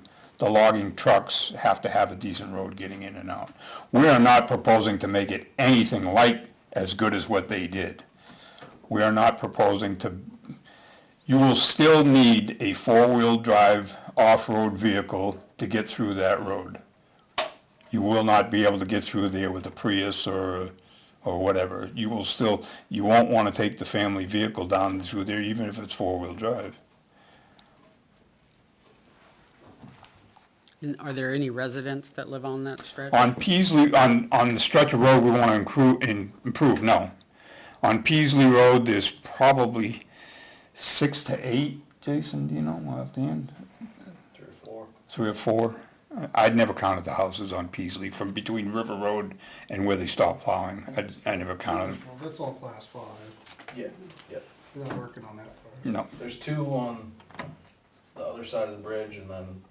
trucks have to have a decent road getting in and out. We are not proposing to make it anything like as good as what they did. We are not proposing to, you will still need a four-wheel drive off-road vehicle to get through that road. You will not be able to get through there with a Prius or whatever. You won't want to take the family vehicle down through there, even if it's four-wheel drive. And are there any residents that live on that stretch? On Peasley, on the stretch of road we want to improve, no. On Peasley Road, there's probably 6 to 8, Jason, do you know, offhand? 3 or 4. 3 or 4. I'd never counted the houses on Peasley from between River Road and where they stop plowing. I never counted them. Well, that's all class 5. Yeah, yep. We're not working on that part. No. There's 2 on the other side of the bridge, and then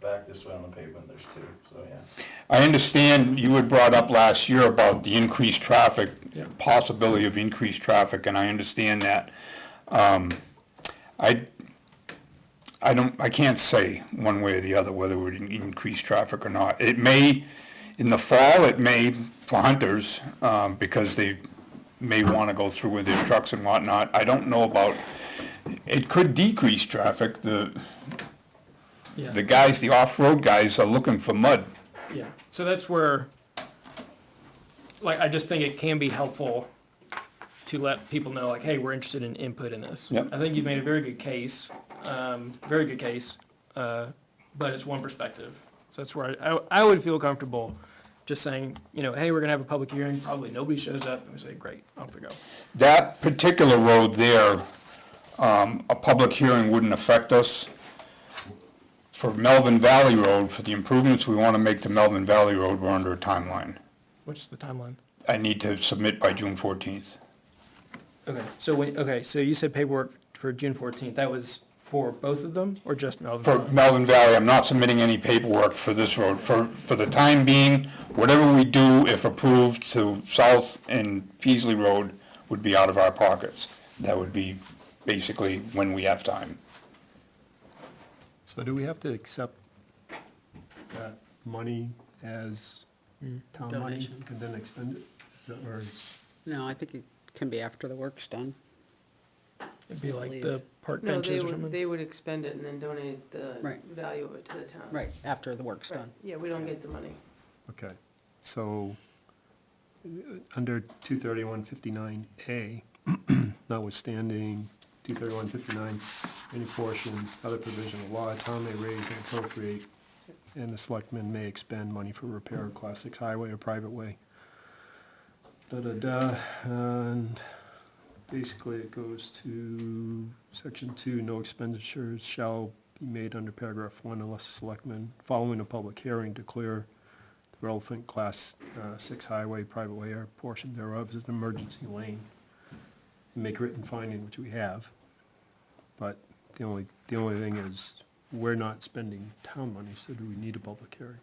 back this way on the pavement, there's 2, so yeah. I understand you had brought up last year about the increased traffic, possibility of increased traffic, and I understand that. I can't say one way or the other whether it would increase traffic or not. It may, in the fall, it may for hunters, because they may want to go through with their trucks and whatnot. I don't know about, it could decrease traffic. The guys, the off-road guys are looking for mud. Yeah, so that's where, like, I just think it can be helpful to let people know, like, hey, we're interested in input in this. Yep. I think you've made a very good case, but it's one perspective. So that's where I would feel comfortable just saying, you know, hey, we're gonna have a public hearing, probably nobody shows up, and we say, great, off we go. That particular road there, a public hearing wouldn't affect us. For Melvin Valley Road, for the improvements we want to make to Melvin Valley Road, we're under a timeline. What's the timeline? I need to submit by June 14th. Okay, so you said paperwork for June 14th, that was for both of them, or just Melvin For Valley? Melvin Valley, I'm not submitting any paperwork for this road. For the time being, whatever we do, if approved, to South and Peasley Road would be out of our pockets. That would be basically when we have time. So do we have to accept that money as town money Donation. and then expend it? Is that, or is, No, I think it can be after the work's done. It'd be like believe. the park No, benches or something? they would expend it and then donate the Right. value of it to the town. Right, after the work's Right. done. Yeah, we don't get the money. okay, so, under 23159A, notwithstanding 23159, any portion, other provision of law, town may raise and appropriate, and the selectmen may expend money for repair of Class 6 highway or private way. And basically it goes to Section 2, no expenditures shall be made under paragraph 1 unless the selectmen, following a public hearing, declare the relevant Class 6 highway, private way, or portion thereof as an emergency lane. Make written finding, which we have. But the only thing is, we're not spending town money, so do we need a public hearing?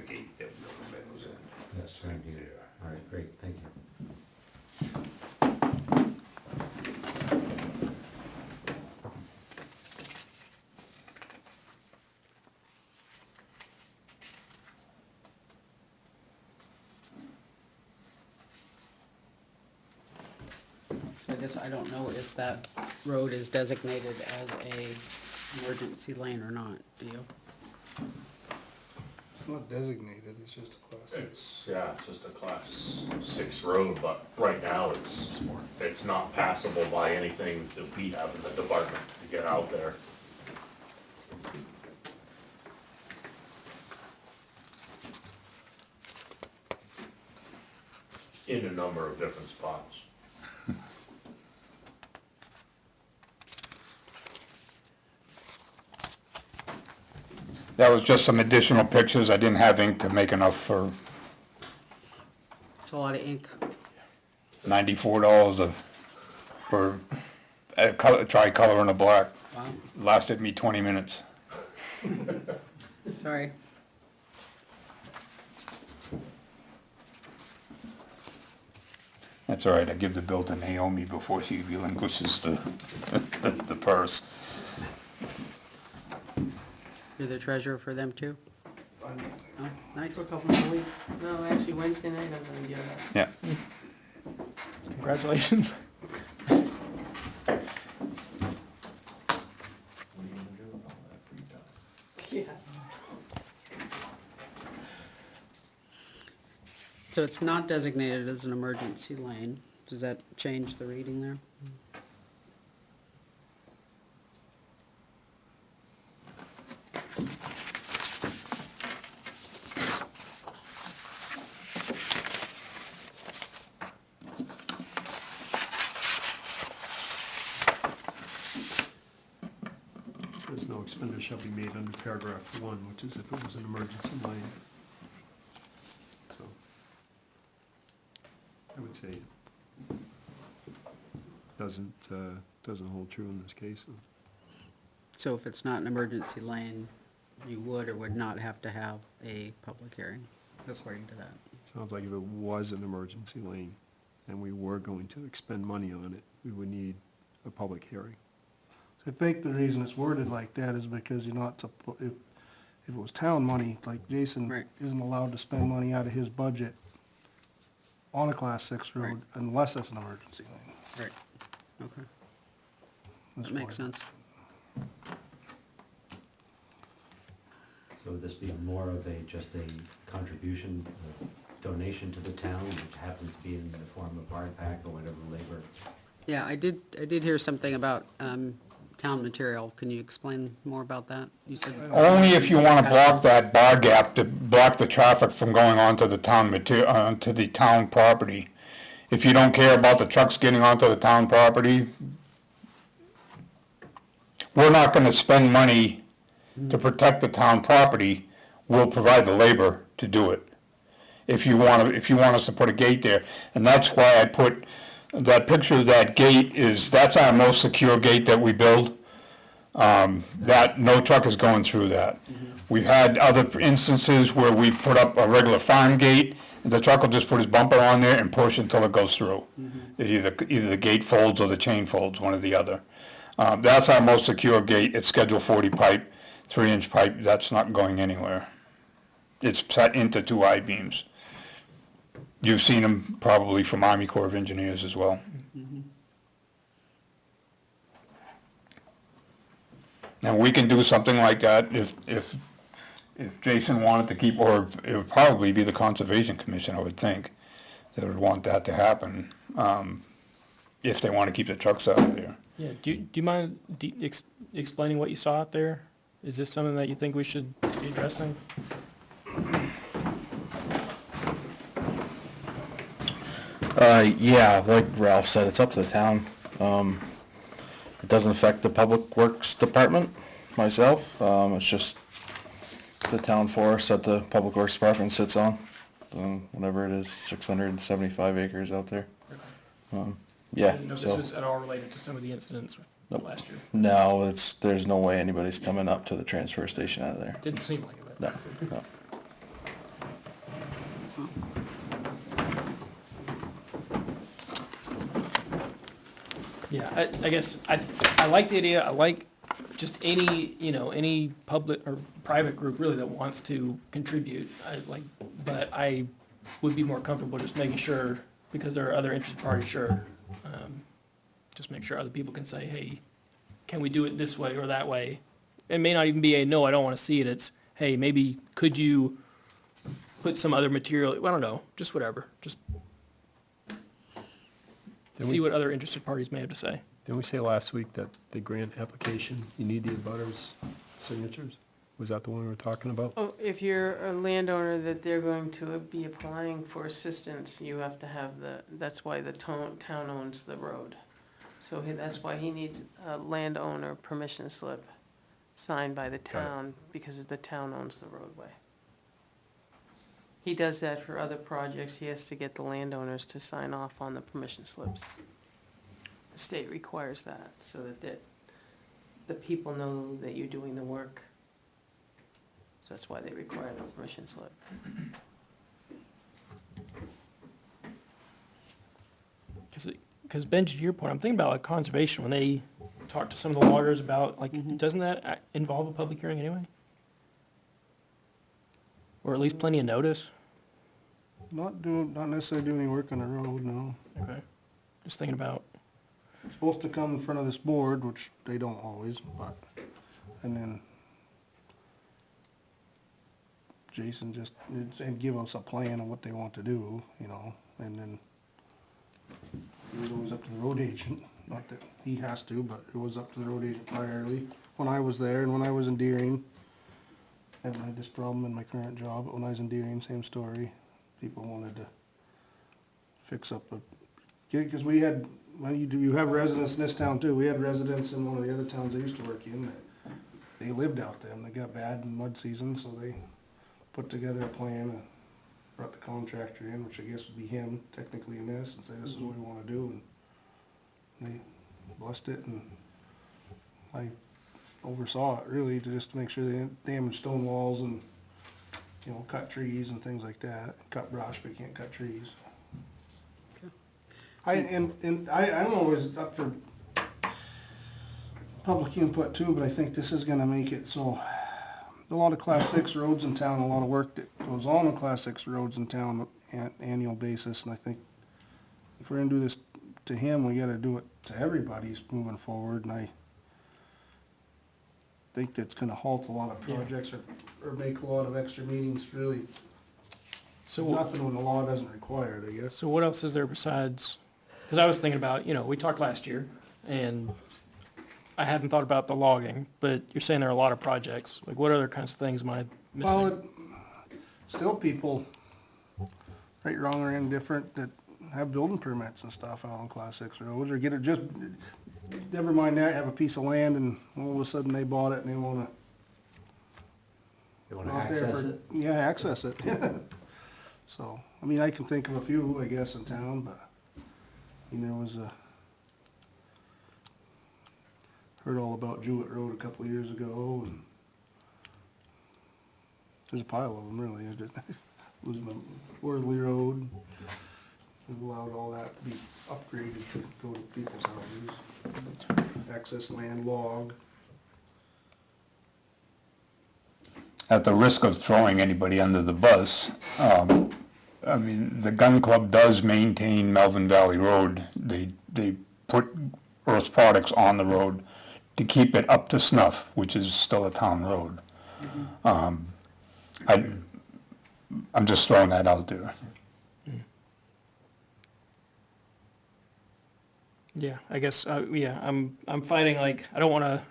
gate that goes in. That's right here. All right, great, thank you. So I guess I don't know if that road is designated as a emergency lane or not, do you? It's not designated, it's just a class six. It's just a class 6 road, but right now it's not passable by anything that we have in the department to get out there. In a number of different spots. That was just some additional pictures. I didn't have ink to make enough for It's a lot of ink. $94 for a tricolor and a black. Wow, Lasted me 20 minutes. sorry. That's all right. I give the bill to Naomi before she relinquishes the purse. You're the treasurer for them too? Oh, nice. For a couple more weeks. No, actually Wednesday night I'm gonna give that. Yeah. Congratulations. What are you gonna do with all that free time? Yeah. So it's not designated as an emergency lane. Does that change the reading there? It says no expenditure shall be made under paragraph 1, which is if it was an emergency lane. So, I would say it doesn't hold true in this case. So if it's not an emergency lane, you would or would not have to have a public hearing, according to that. Sounds like if it was an emergency lane and we were going to expend money on it, we would need a public hearing. I think the reason it's worded like that is because you're not, if it was town money, like Jason Right. isn't allowed to spend money out of his budget on a class 6 road Right. unless it's an emergency lane. Right. Okay, That's that makes why. sense. So would this be more of just a contribution, donation to the town, which happens to be in the form of hard pack or whatever labor? Yeah, I did hear something about town material. Can you explain more about that? You said. Only if you want to block that bar gap, to block the traffic from going onto the town onto the town property. If you don't care about the trucks getting onto the town property, we're not going to spend money to protect the town property. We'll provide the labor to do it. If you want us to put a gate there, and that's why I put that picture of that gate that's our most secure gate that we build. That no truck is going through that. We've had other instances where we put up a regular farm gate, and the truck will just put his bumper on there and push until it goes through. Either the gate folds or the chain folds, one or the other. That's our most secure gate. It's Schedule 40 pipe, 3-inch pipe. That's not going anywhere. It's set into 2 I-beams. You've seen them probably from Army Corps of Engineers as well. And we can do something like that if Jason wanted to keep, or it would probably be the Conservation Commission, I would think, that would want that to happen, if they want to keep the trucks out of there. Yeah, do you mind explaining what you saw out there? Is this something that you think we should be addressing? Yeah, like Ralph said, it's up to the town. It doesn't affect the Public Works Department, myself. It's just the town forest that the Public Works Department sits on. Whatever it is, 675 acres out there. I Yeah, didn't know if so, this was at all related to some of the incidents Nope. last year. no, there's no way anybody's coming up to the transfer station out of there. Didn't seem like it, but. No, no. Yeah, I guess I like the idea. I like just any, any public or private group really that wants to contribute. But I would be more comfortable just making sure, because there are other interested parties, sure. Just make sure other people can say, hey, can we do it this way or that way? It may not even be a, no, I don't want to see it. It's, hey, maybe could you put some other material, I don't know, just whatever. Just see what other interested parties may have to say. Didn't we say last week that the grant application, you need the abutters signatures? Was that the one we were talking about? Oh, if you're a landowner that they're going to be applying for assistance, you have to have that's why the town owns the road. So that's why he needs a landowner permission slip signed by the town, because the town owns the roadway. He does that for other projects. He has to get the landowners to sign off on the permission slips. The state requires that, so that the people know that you're doing the work. So that's why they require the permission slip. Because Benji, to your point, I'm thinking about like conservation, when they talk to some of the loggers about, like, doesn't that involve a public hearing anyway? Or at least plenty of notice? Not necessarily doing any work on the road, no. Okay, just thinking about, It's supposed to come in front of this board, which they don't always, but, and then Jason and give us a plan of what they want to do, and then it was always up to the road agent, not that he has to, but it was up to the road agent primarily, when I was there and when I was in Deering. I haven't had this problem in my current job, but when I was in Deering, same story. People wanted to fix up because we had, well, you have residents in this town too. We had residents in one of the other towns I used to work in that they lived out there and they got bad in mud season, so they put together a plan and brought the contractor in, which I guess would be him technically in this, and say this is what we wanna do, and they blessed it, and I oversaw it really to make sure they didn't damage stone walls and, cut trees and things like that. Cut brush, but you can't cut trees. I'm always up for public input too, but I think this is gonna make it so a lot of class 6 roads in town, a lot of work that goes on in class 6 roads in town on an annual basis, and I think if we're gonna do this to him, we gotta do it to everybody's moving forward, and I think that's gonna halt a lot of projects or make a lot of extra meetings, really. so, Nothing when the law doesn't require it, I guess. so what else is there besides, because I was thinking about, we talked last year, and I hadn't thought about the logging, but you're saying there are a lot of projects. Like, what other kinds of things am I missing? Well, still people, right, wrong, or indifferent, that have building permits and stuff out on class 6 roads, or get it just, never mind that, have a piece of land and all of a sudden they bought it and they wanna. You wanna out there access for- it? Yeah, access it. So, I can think of a few, I guess, in town, but, there was heard all about Jewett Road a couple of years ago, and there's a pile of them, really. Losing Worthley Road, we've allowed all that to be upgraded to go to people's houses. Access land log. At the risk of throwing anybody under the bus, the gun club does maintain Melvin Valley Road. They put earth products on the road to keep it up to snuff, which is still a town road. I'm just throwing that out there. Yeah, I guess, I'm fighting, like, I don't want to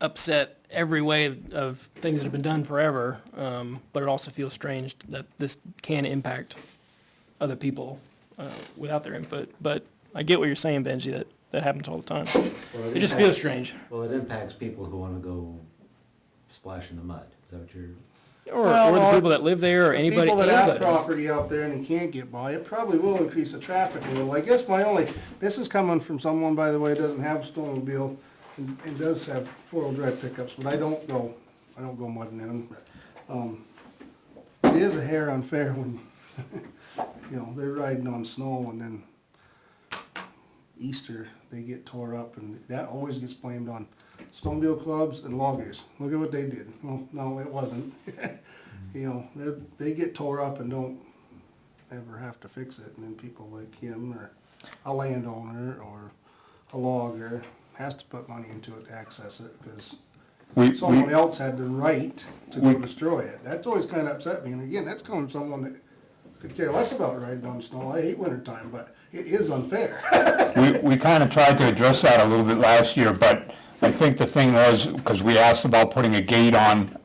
upset every way of things that have been done forever, but it also feels strange that this can impact other people without their input. But I get what you're saying, Benji, that happens all the time. Well, It just feels strange. Well, it impacts people who wanna go splash in the mud. Is that what you're? Or the people that live there, or anybody. People that have anybody. property out there and they can't get by, it probably will increase the traffic a little. I guess this is coming from someone, by the way, that doesn't have a snowmobile and does have 4-wheel drive pickups, but I don't go mudding in them. it is a hair unfair when, you know, they're riding on snow and then Easter, they get tore up, and that always gets blamed on snowmobile clubs and loggers. Look at what they did. Well, no, it wasn't. You know, they get tore up and don't ever have to fix it, and then people like him or a landowner or a logger has to put money into it to access it because someone else had the right to go destroy it. That's always kind of upset me, and again, that's coming from someone that could care less about riding on snow. I hate wintertime, but it is unfair. We kind of tried to address that a little bit last year, but I think the thing was, because we asked about putting a gate on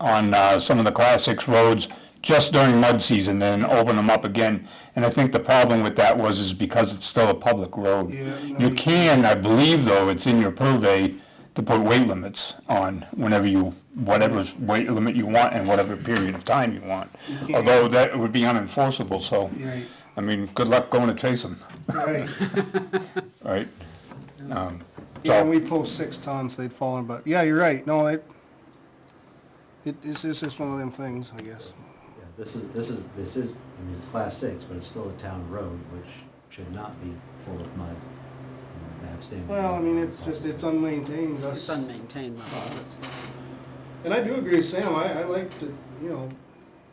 some of the Class 6 roads just during mud season, then open them up again. And I think the problem with that is because it's still a public road. Yeah, You can, I believe though, it's in your purvey to put weight limits on whatever weight limit you want and whatever period of time you want. can't- Although that would be unenforceable, so, Right. I mean, good luck going to chase them, Right. right? Yeah, when we post 6 tons, they'd fall in, but yeah, you're right. No, it's just one of them things, I guess. Yeah, this is, I mean, it's class 6, but it's still a town road, which should not be full of mud. and have standing Well, I mean, water. it's unmaintained. It's unmaintained. And I do agree with Sam. I like to, you know,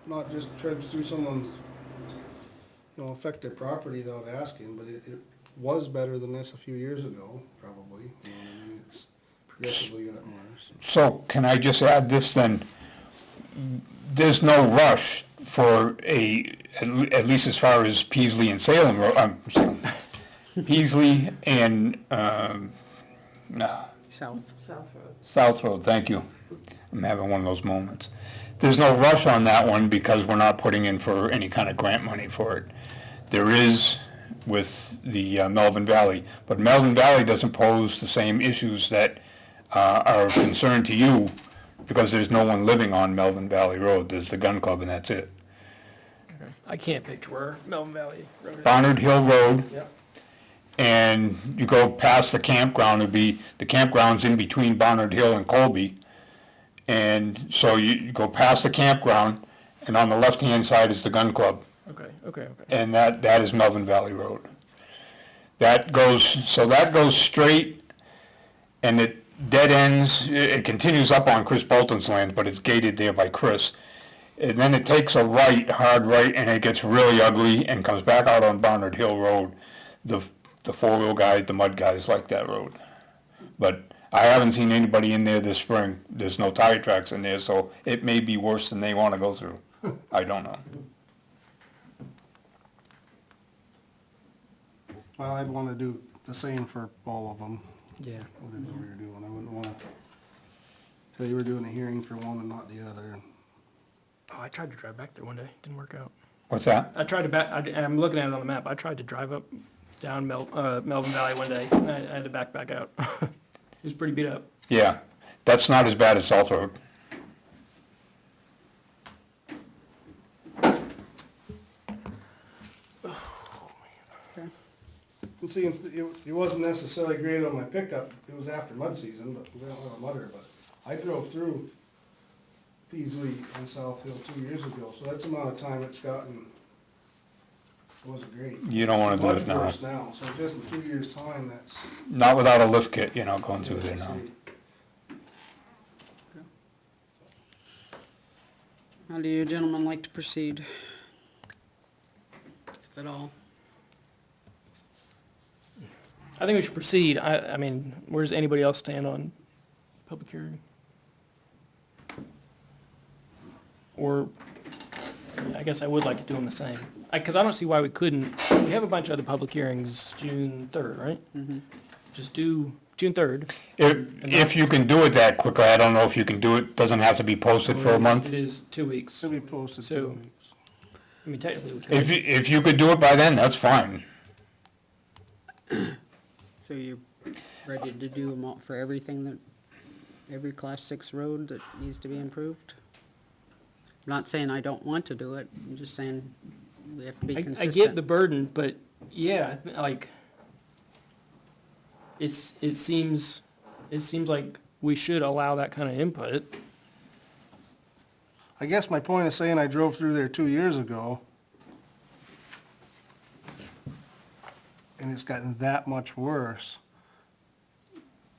not just trudge through someone's, you know, affect their property without asking, but it was better than this a few years ago, probably. You know what I mean? It's progressively gotten worse. So can I just add this then? There's no rush for at least as far as Peasley and Salem Road, Peasley and, South. South Road, thank you. I'm having one of those moments. There's no rush on that one because we're not putting in for any kind of grant money for it. There is with the Melvin Valley, but Melvin Valley doesn't pose the same issues that are of concern to you because there's no one living on Melvin Valley Road. There's the gun club and that's it. I can't picture where Melvin Valley Road is. Barnard Hill Road, Yep. and you go past the campground, the campground's in between Barnard Hill and Colby. And so you go past the campground, and on the left-hand side is the gun club. Okay. And that is Melvin Valley Road. That goes straight, and it dead ends, it continues up on Chris Bolton's land, but it's gated there by Chris. And then it takes a right, hard right, and it gets really ugly and comes back out on Barnard Hill Road. The four-wheel guys, the mud guys like that road. But I haven't seen anybody in there this spring. There's no tire tracks in there, so it may be worse than they want to go through. I don't know. Well, I'd want to do the same for all of them, Yeah. whatever we were doing. I wouldn't want to tell you we're doing a hearing for one and not the other. Oh, I tried to drive back there one day. Didn't work out. What's that? I tried to I'm looking at it on the map. I tried to drive up down Melvin Valley one day. And I had to back out. It was pretty beat up. Yeah, that's not as bad as South Road. And see, it wasn't necessarily great on my pickup. It was after mud season, but we don't have a mudder. But I drove through Peasley and South Hill 2 years ago, so that's the amount of time it's gotten. It wasn't great. You don't want to do Much it now. worse now. So just in 2 years' time, that's. Not without a lift kit, going through there now. How do you gentlemen like to proceed? If at all? I think we should proceed. I mean, where does anybody else stand on public hearing? Or, I guess I would like to do them the same. Because I don't see why we couldn't. We have a bunch of other public hearings June 3rd, right? Mm-hmm. Just do June 3rd. If you can do it that quickly, I don't know if you can do it. Doesn't have to be posted for a month. It is 2 weeks. Should be posted So- 2 weeks. I mean, technically we could. If you could do it by then, that's fine. So you're ready to do them all for everything every class 6 road that needs to be improved? I'm not saying I don't want to do it, I'm just saying we have to be I consistent. get the burden, but yeah, like, it seems like we should allow that kind of input. I guess my point is saying I drove through there 2 years ago, and it's gotten that much worse,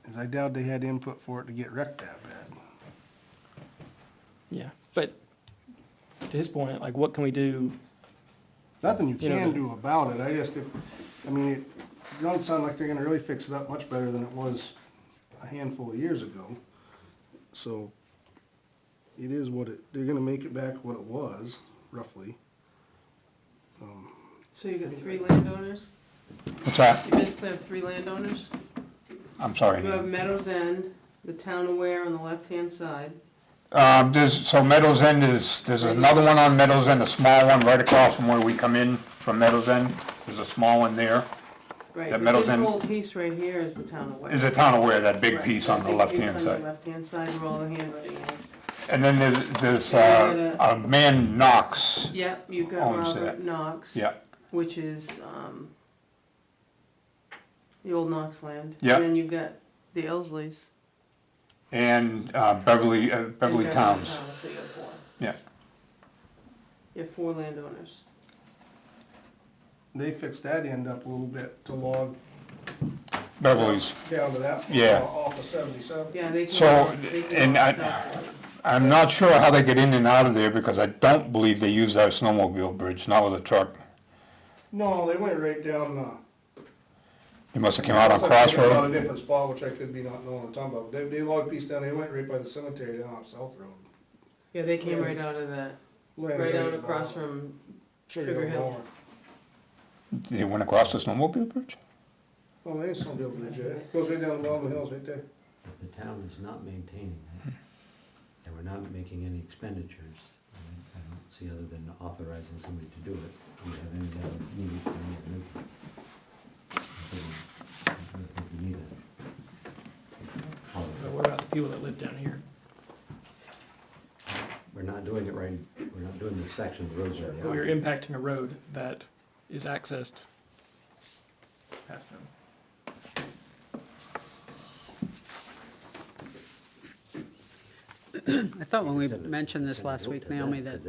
is I doubt they had input for it to get wrecked that bad. Yeah, but to his point, like, what can we do? Nothing you You know, can the- do about it, it doesn't sound like they're gonna really fix it up much better than it was a handful of years ago. So, it is they're gonna make it back what it was, roughly. So you got 3 landowners? What's that? You basically have 3 landowners? I'm sorry. You have Meadows End, the town of Ware on the left-hand side. So Meadows End there's another one on Meadows End, a small one right across from where we come in from Meadows End. There's a small one there. Right, That but Meadows this End whole piece right here is the town of Ware. is a town aware, that big Right, piece that on the big left-hand piece on side. the left-hand side where all the handwriting is. And then there's Yeah, a man Knox. Yep, you've got Owns Robert that. Knox. Yeah. Which is, the old Knox land. Yeah. And then you've got the Elsleys. And Beverly and Towns. So you have 4. Yeah. You have 4 landowners. They fixed that end up a little bit to log Beverly's. down to that. Yeah. Off of 77. Yeah, they can. So, they can and offset. I'm not sure how they get in and out of there because I don't believe they use that snowmobile bridge, not with a truck. No, they went right down, They must have come out on Looks like they went Crossroad. on a different spot, which I could be not knowing what I'm talking about. They logged piece down, they went right by the cemetery down off South Road. Yeah, they came right out of that, Landed right out at across the from Sugar Hill. Mower. They went across the snowmobile bridge? Oh, there is some building bridge there. Goes right down the bottom of the hills right there. The town is not maintaining it, and we're not making any expenditures. I don't see other than authorizing somebody to do it. Do we have any other need for any other input? I think we need it. But what about the people that live down here? We're not doing it right, we're not doing the section of the roads right now. Well, you're impacting a road that is accessed past them. I thought when we mentioned this last week, Naomi, that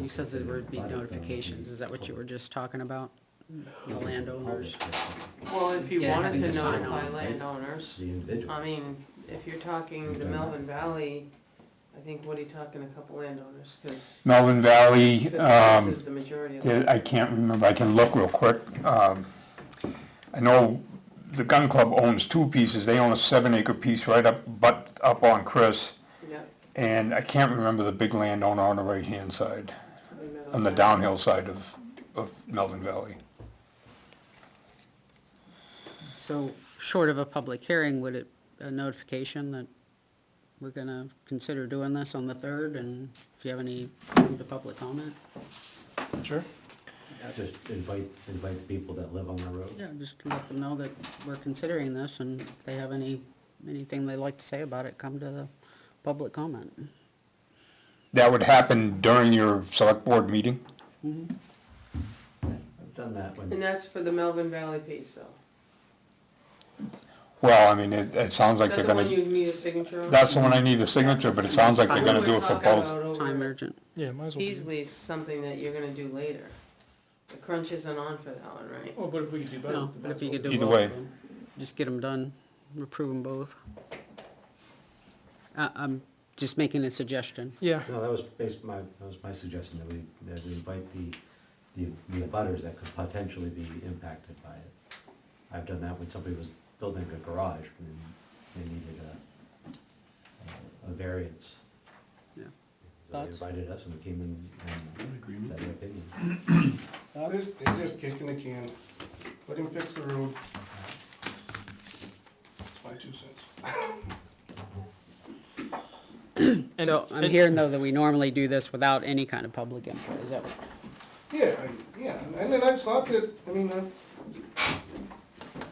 you said that there would be notifications. Is that what you were just talking about? The landowners? Well, if you Yeah, wanted having to to sign notify off, landowners, The individual. I mean, if you're talking the Melvin Valley, I think, what are you talking, a couple landowners, cause Melvin Valley, this is the majority of them. I can't remember, I can look real quick. I know the gun club owns 2 pieces, they own a 7-acre piece right up on Chris. Yeah. And I can't remember the big landowner on the right-hand side, Probably Meadows on the Valley. downhill side of Melvin Valley. So, short of a public hearing, would it, a notification that we're gonna consider doing this on the 3rd, and if you have any, the public comment? Sure. Just invite people that live on the road. Yeah, just to let them know that we're considering this, and if they have anything they'd like to say about it, come to the public comment. That would happen during your select board meeting? I've done that when. And that's for the Melvin Valley piece, though. Well, I mean, it sounds like Is they're that the one gonna, you need a signature on? that's the one I need a signature, but it sounds like they're gonna do it for What we're both. talking about Time over urgent. Yeah, might as well. Peasley's something that you're gonna do later. The crunch isn't on for that one, right? Oh, but if we could do both. No, then but if that's you what could do we Either both way. of them, just get them done, approve them both. I'm just making a suggestion. Yeah, No, that was my suggestion, that we invite the abutters that could potentially be impacted by it. I've done that when somebody was building a garage, and they needed a variance. Yeah. So they Thoughts? invited us, and we came in and said our opinion. They're just kicking the can. Let him fix the road. That's my 2 cents. So I'm hearing though that we normally do this without any kind of public input, is that? Yeah, and then it's not that, I mean,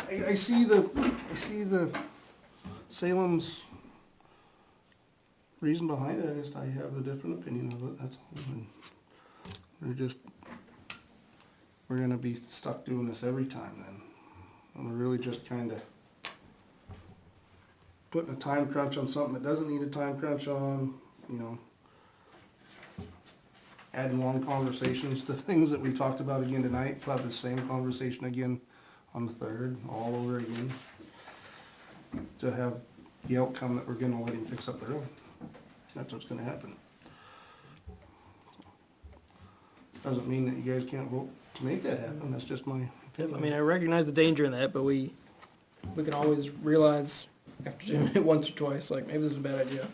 I see the Salem's reason behind it, I just, I have a different opinion of it, that's all. And we're gonna be stuck doing this every time then. And we're really just kinda putting a time crunch on something that doesn't need a time crunch on, you know. adding long conversations to things that we talked about again tonight. We'll have the same conversation again on the 3rd, all over again. To have the outcome that we're gonna let him fix up the road. That's what's gonna happen. Doesn't mean that you guys can't vote to make that happen, that's just my I opinion. mean, I recognize the danger in that, but we can always realize after doing it once or twice, like, maybe this is a bad idea.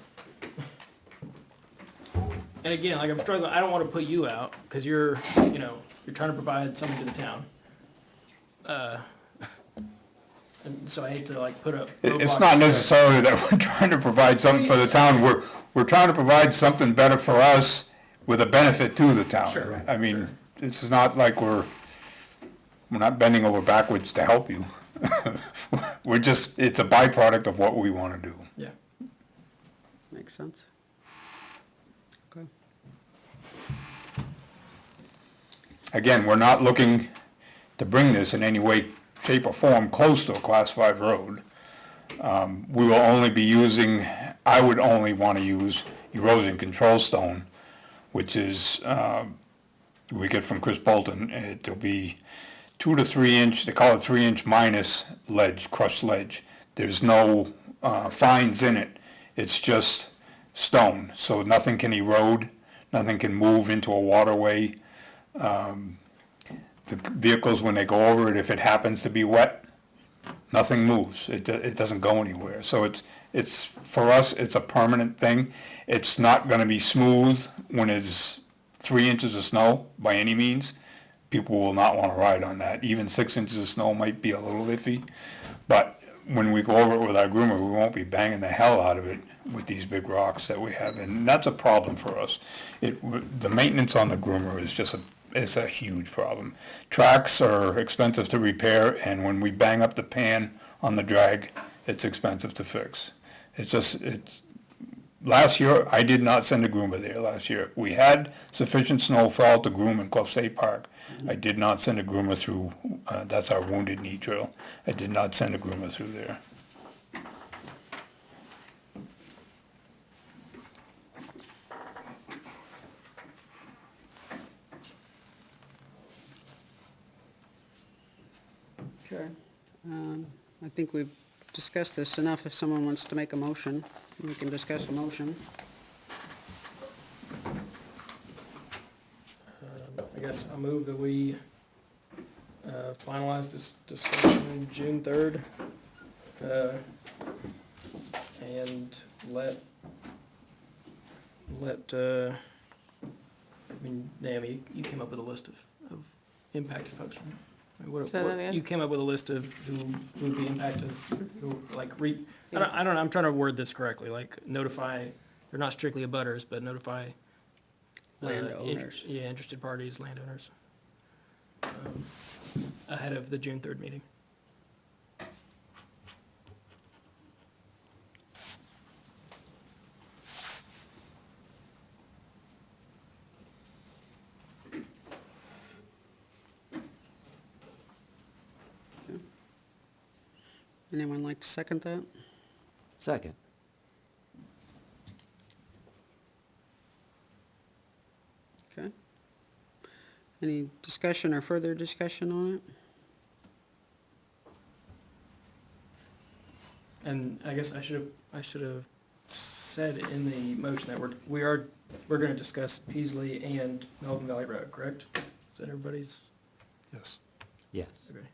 And again, like, I'm struggling, I don't wanna put you out, cause you're trying to provide something to the town. And so I hate to like put up. It's not necessarily that we're trying to provide something for the town, we're trying to provide something better for us with a benefit to the town. Sure. I mean, it's not like we're not bending over backwards to help you. It's a byproduct of what we wanna do. Yeah. Makes sense. Okay. Again, we're not looking to bring this in any way, shape, or form close to a Class 5 road. We will only be using, I would only want to use erosion control stone, which is, we get from Chris Bolton. It'll be 2 to 3 inch, they call it 3 inch minus ledge, crushed ledge. There's no fines in it. It's just stone, so nothing can erode, nothing can move into a waterway. The vehicles, when they go over it, if it happens to be wet, nothing moves. It doesn't go anywhere. So it's for us, it's a permanent thing. It's not gonna be smooth when it's 3 inches of snow by any means. People will not wanna ride on that. Even 6 inches of snow might be a little iffy. But when we go over it with our groomer, we won't be banging the hell out of it with these big rocks that we have. And that's a problem for us. The maintenance on the groomer is just it's a huge problem. Tracks are expensive to repair, and when we bang up the pan on the drag, it's expensive to fix. Last year, I did not send a groomer there last year. We had sufficient snowfall to groom in Clough State Park. I did not send a groomer through, that's our Wounded Knee Trail. I did not send a groomer through there. Okay. I think we've discussed this enough. If someone wants to make a motion, we can discuss a motion. I guess I'll move that we finalize this discussion June 3rd. And let, I mean, Naomi, you came up with a list of impacted folks. Say that again? You came up with a list of who would be impacted, who, like, I don't know, I'm trying to word this correctly, like notify, they're not strictly abutters, but notify Landowners. interested parties, landowners, ahead of the June 3rd meeting. Anyone like to second that? Second. Okay. Any discussion or further discussion on it? And I guess I should have said in the motion that we're gonna discuss Peasley and Melvin Valley Road, correct? Is that everybody's? Yes. Yes. Okay.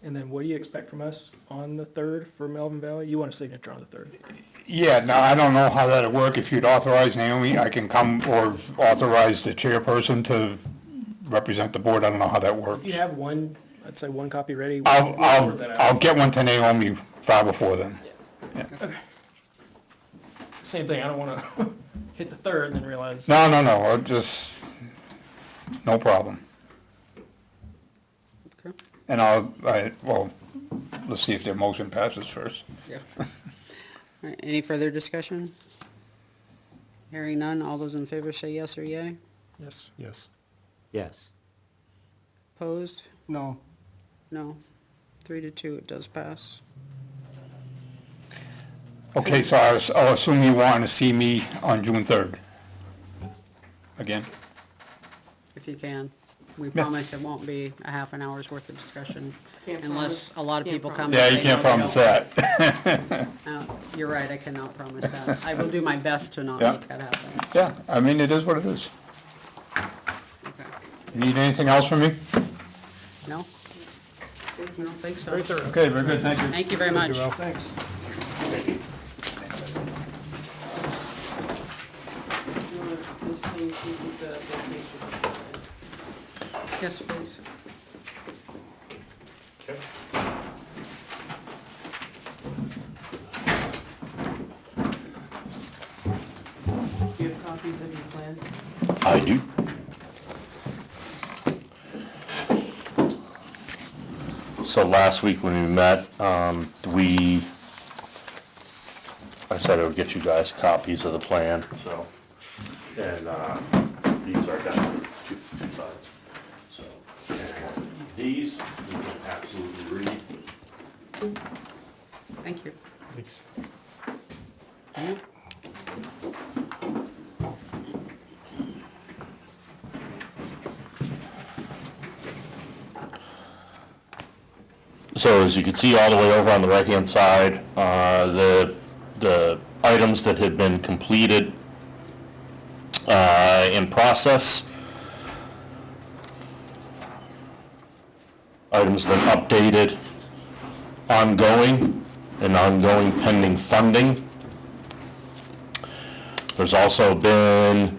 And then what do you expect from us on the 3rd for Melvin Valley? You want a signature on the 3rd? Yeah, now, I don't know how that'll work. If you'd authorize Naomi, I can come, or authorize the chairperson to represent the board. I don't know how that works. If you have one, I'd say one copy ready. I'll sort that out. I'll get one to Naomi far before then. Okay. Same thing, I don't wanna hit the 3rd and then realize. No, I'll just, no problem. Okay. And well, let's see if their motion passes first. Yeah. All right, any further discussion? Hearing none, all those in favor say yes or yay? Yes. Yes. Yes. Opposed? No, No. 3 to 2, it does pass. Okay, so I'll assume you want to see me on June 3rd. Again? If you can. We Yeah. promise it won't be a half an hour's worth of discussion Can't unless promise. a lot of Can't people come. promise. Yeah, and you say, can't "No, we promise don't." that. You're right, I cannot promise that. I will do my best to not Yeah. make that happen. Yeah, I mean, it is what it is. Okay. Need anything else from me? No? I don't think so. Very thorough. Okay, very good, thank you. Thank you very much. Thanks. You wanna continue to keep the location? Yes, please. Okay. Do you have copies of your plan? I do. So last week when we met, I said I would get you guys copies of the plan, so. And, these are down, two sides. So, and these, you can absolutely read. Thank you. Thanks. So as you can see all the way over on the right-hand side, the items that had been completed in process, items been updated, ongoing, and ongoing pending funding. There's also been,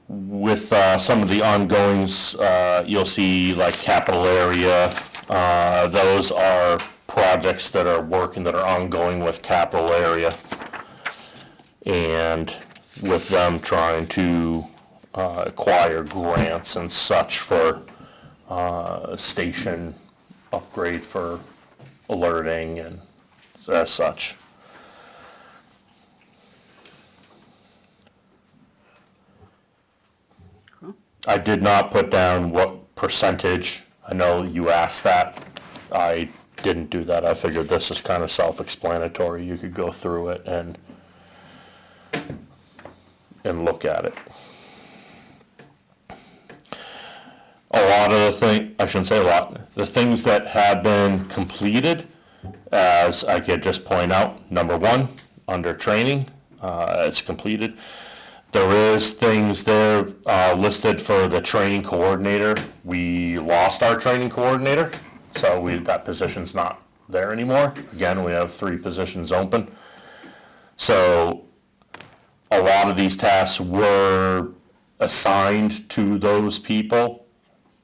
with some of the ongoings, you'll see like capital area, those are projects that are working, that are ongoing with capital area. And with them trying to acquire grants and such for station upgrade for alerting and as such. Cool. I did not put down what percentage. I know you asked that. I didn't do that. I figured this is kind of self-explanatory. You could go through it and look at it. A lot of I shouldn't say a lot, the things that have been completed, as I could just point out, number one, under training, it's completed. There is things there listed for the training coordinator. We lost our training coordinator, so that position's not there anymore. Again, we have 3 positions open. So a lot of these tasks were assigned to those people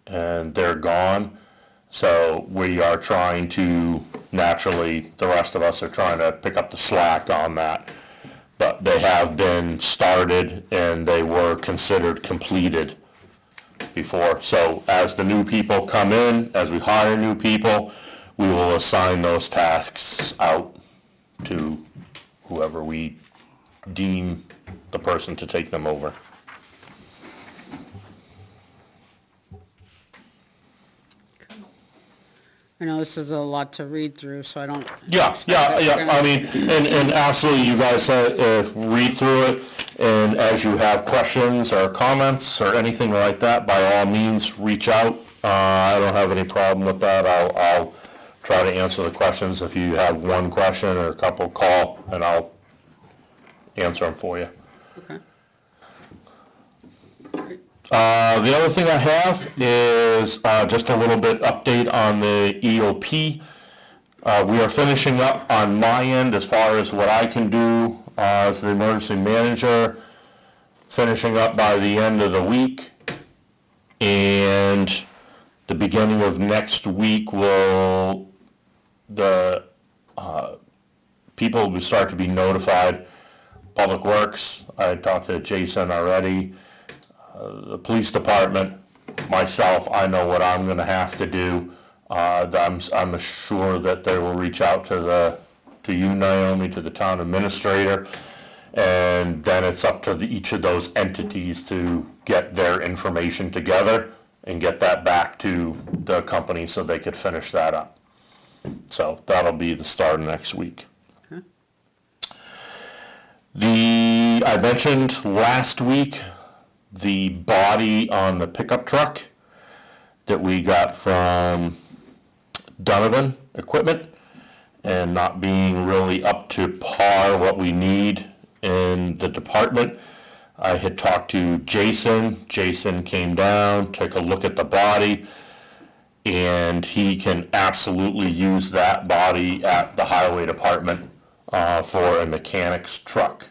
and they're gone. So we are trying to, naturally, the rest of us are trying to pick up the slack on that. But they have been started and they were considered completed before. So as the new people come in, as we hire new people, we will assign those tasks out to whoever we deem the person to take them over. I know this is a lot to read through, so I don't. Yeah, I mean, and absolutely, you guys read through it, and as you have questions or comments or anything like that, by all means, reach out. I don't have any problem with that. I'll try to answer the questions. If you have one question or a couple, call, and I'll answer them for you. Okay. The other thing I have is just a little bit update on the EOP. We are finishing up on my end as far as what I can do as the emergency manager, finishing up by the end of the week. And the beginning of next week will, the people will start to be notified. Public Works, I talked to Jason already. The police department, myself, I know what I'm gonna have to do. I'm sure that they will reach out to you, Naomi, to the town administrator, and then it's up to each of those entities to get their information together and get that back to the company so they could finish that up. So that'll be the start of next week. Okay. I mentioned last week the body on the pickup truck that we got from Donovan Equipment and not being really up to par what we need in the department. I had talked to Jason. Jason came down, took a look at the body, and he can absolutely use that body at the highway department for a mechanic's truck.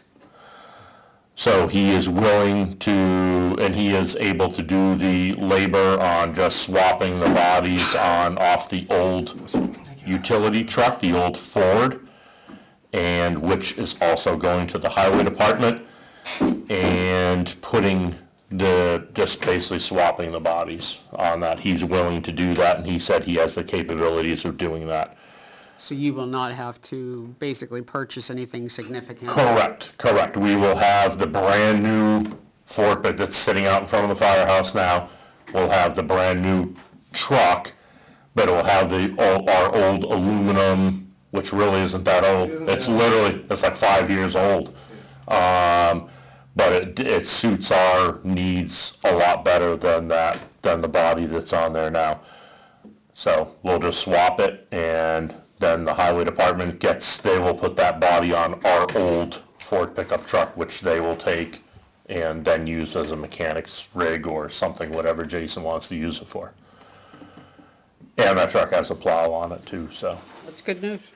So he is willing to, and he is able to do the labor on just swapping the bodies on off the old utility truck, the old Ford, and which is also going to the highway department, and putting just basically swapping the bodies on that. He's willing to do that, and he said he has the capabilities of doing that. So you will not have to basically purchase anything significant? Correct. We will have the brand new Ford that's sitting out in front of the firehouse now. We'll have the brand new truck, but it will have our old aluminum, which really isn't that old. It's like 5 years old. But it suits our needs a lot better than the body that's on there now. So we'll just swap it, and then the highway department they will put that body on our old Ford pickup truck, which they will take and then use as a mechanic's rig or something, whatever Jason wants to use it for. And that truck has a plow on it too, so. That's good news.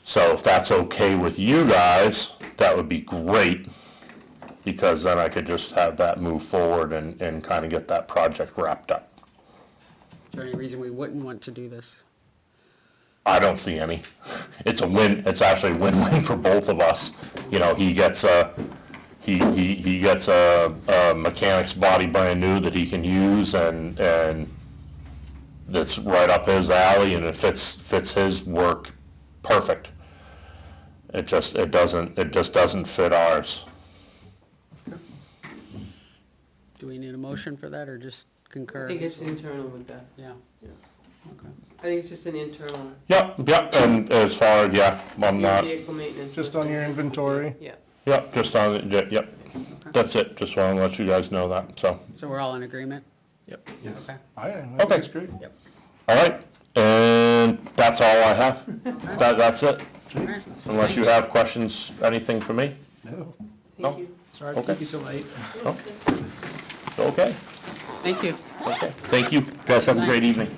So if that's okay with you guys, that would be great, because then I could just have that move forward and kind of get that project wrapped up. Is there any reason we wouldn't want to do this? I don't see any. It's a win, it's actually a win-win for both of us. You know, he gets a mechanic's body brand new that he can use, and that's right up his alley, and it fits his work perfect. It just doesn't fit ours. Do we need a motion for that, or just concur? I think it's internal with that. Yeah. Yeah. Okay. I think it's just an internal. Yep, and as far as, I'm not, Vehicle maintenance. Just on your inventory? Yeah. yep, just on, yep, that's it, just want to let you guys know that, so. So we're all in agreement? Yep. Okay. I think Okay. it's great. Yep. All right, and that's all I have. That's it, All right. unless you have questions, anything for me? No. Thank you. Sorry to keep you so late. Okay, Thank you. okay, thank you, guys have a great evening.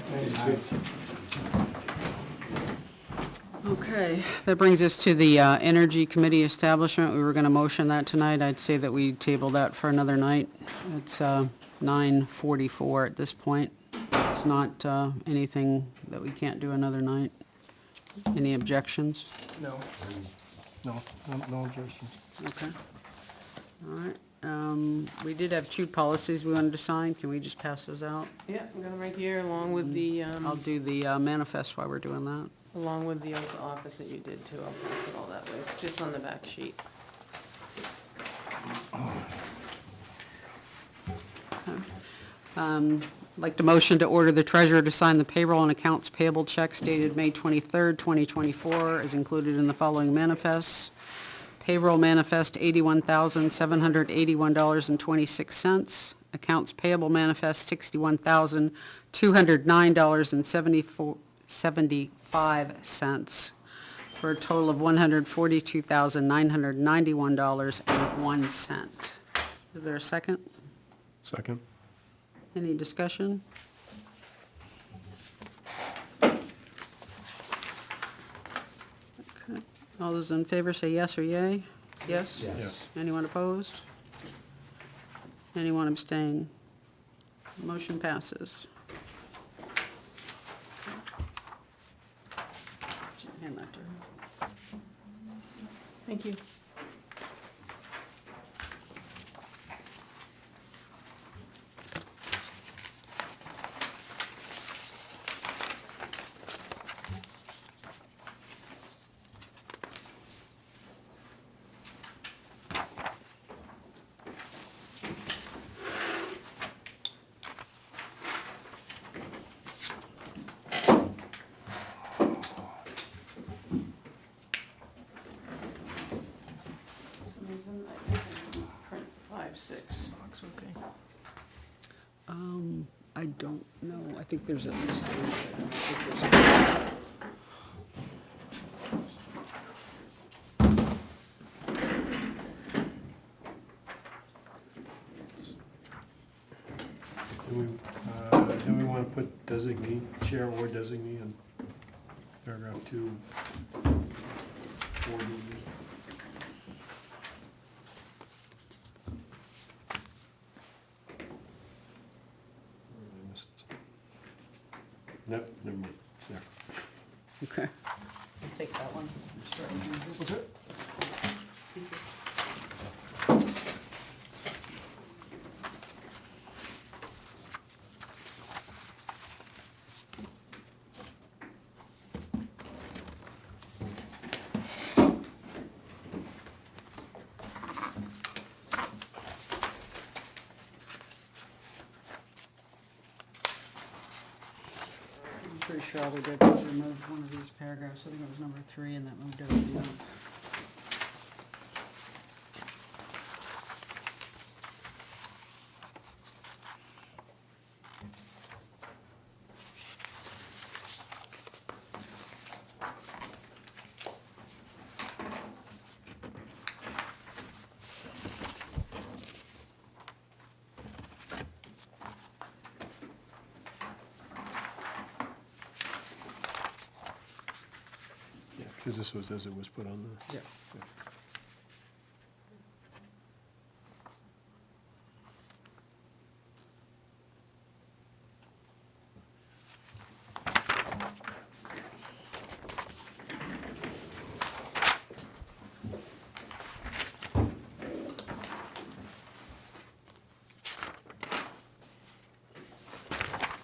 Okay, that brings us to the Energy Committee establishment. We were going to motion that tonight. I'd say that we table that for another night. It's 9:44 at this point. It's not anything that we can't do another night. Any objections? No. No objections. Okay. All right. We did have two policies we wanted to sign. Can we just pass those out? Yeah, I'm gonna right here, along with the, I'll do the manifest while we're doing that. along with the oath of office that you did too. I'll pass it all that way. It's just on the back sheet. I'd like to motion to order the treasurer to sign the payroll and accounts payable checks dated May 23rd, 2024, as included in the following manifests. Payroll manifest, $81,781.26. Accounts payable manifest, $61,209.75, for a total of $142,991.01. Is there a second? Second. Any discussion? Okay. All those in favor say yes or yay? Yes? Yes. Anyone opposed? Anyone abstain? Motion passes. Hand that to her. Thank you. think there's at least three. I don't think there's- Do we want to put designee, chair or designee in paragraph 2? 4D? Nope, never mind, it's there. Okay. Take that one. I'm pretty sure all we did was remove one of these paragraphs. I think it was number 3, and that moved everything up. Yeah, because this was as it was put on the. Yeah.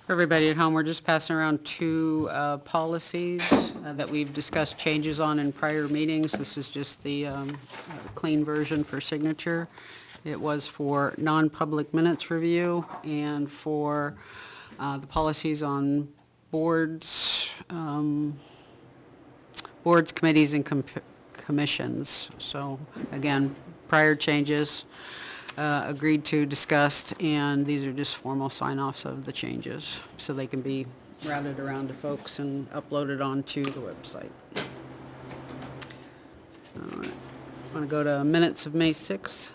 For everybody at home, we're just passing around 2 policies that we've discussed changes on in prior meetings. This is just the clean version for signature. It was for non-public minutes review and for the policies on boards, committees, and commissions. So again, prior changes agreed to, discussed, and these are just formal sign-offs of the changes, so they can be routed around to folks and uploaded onto the website. All right. Want to go to minutes of May 6th?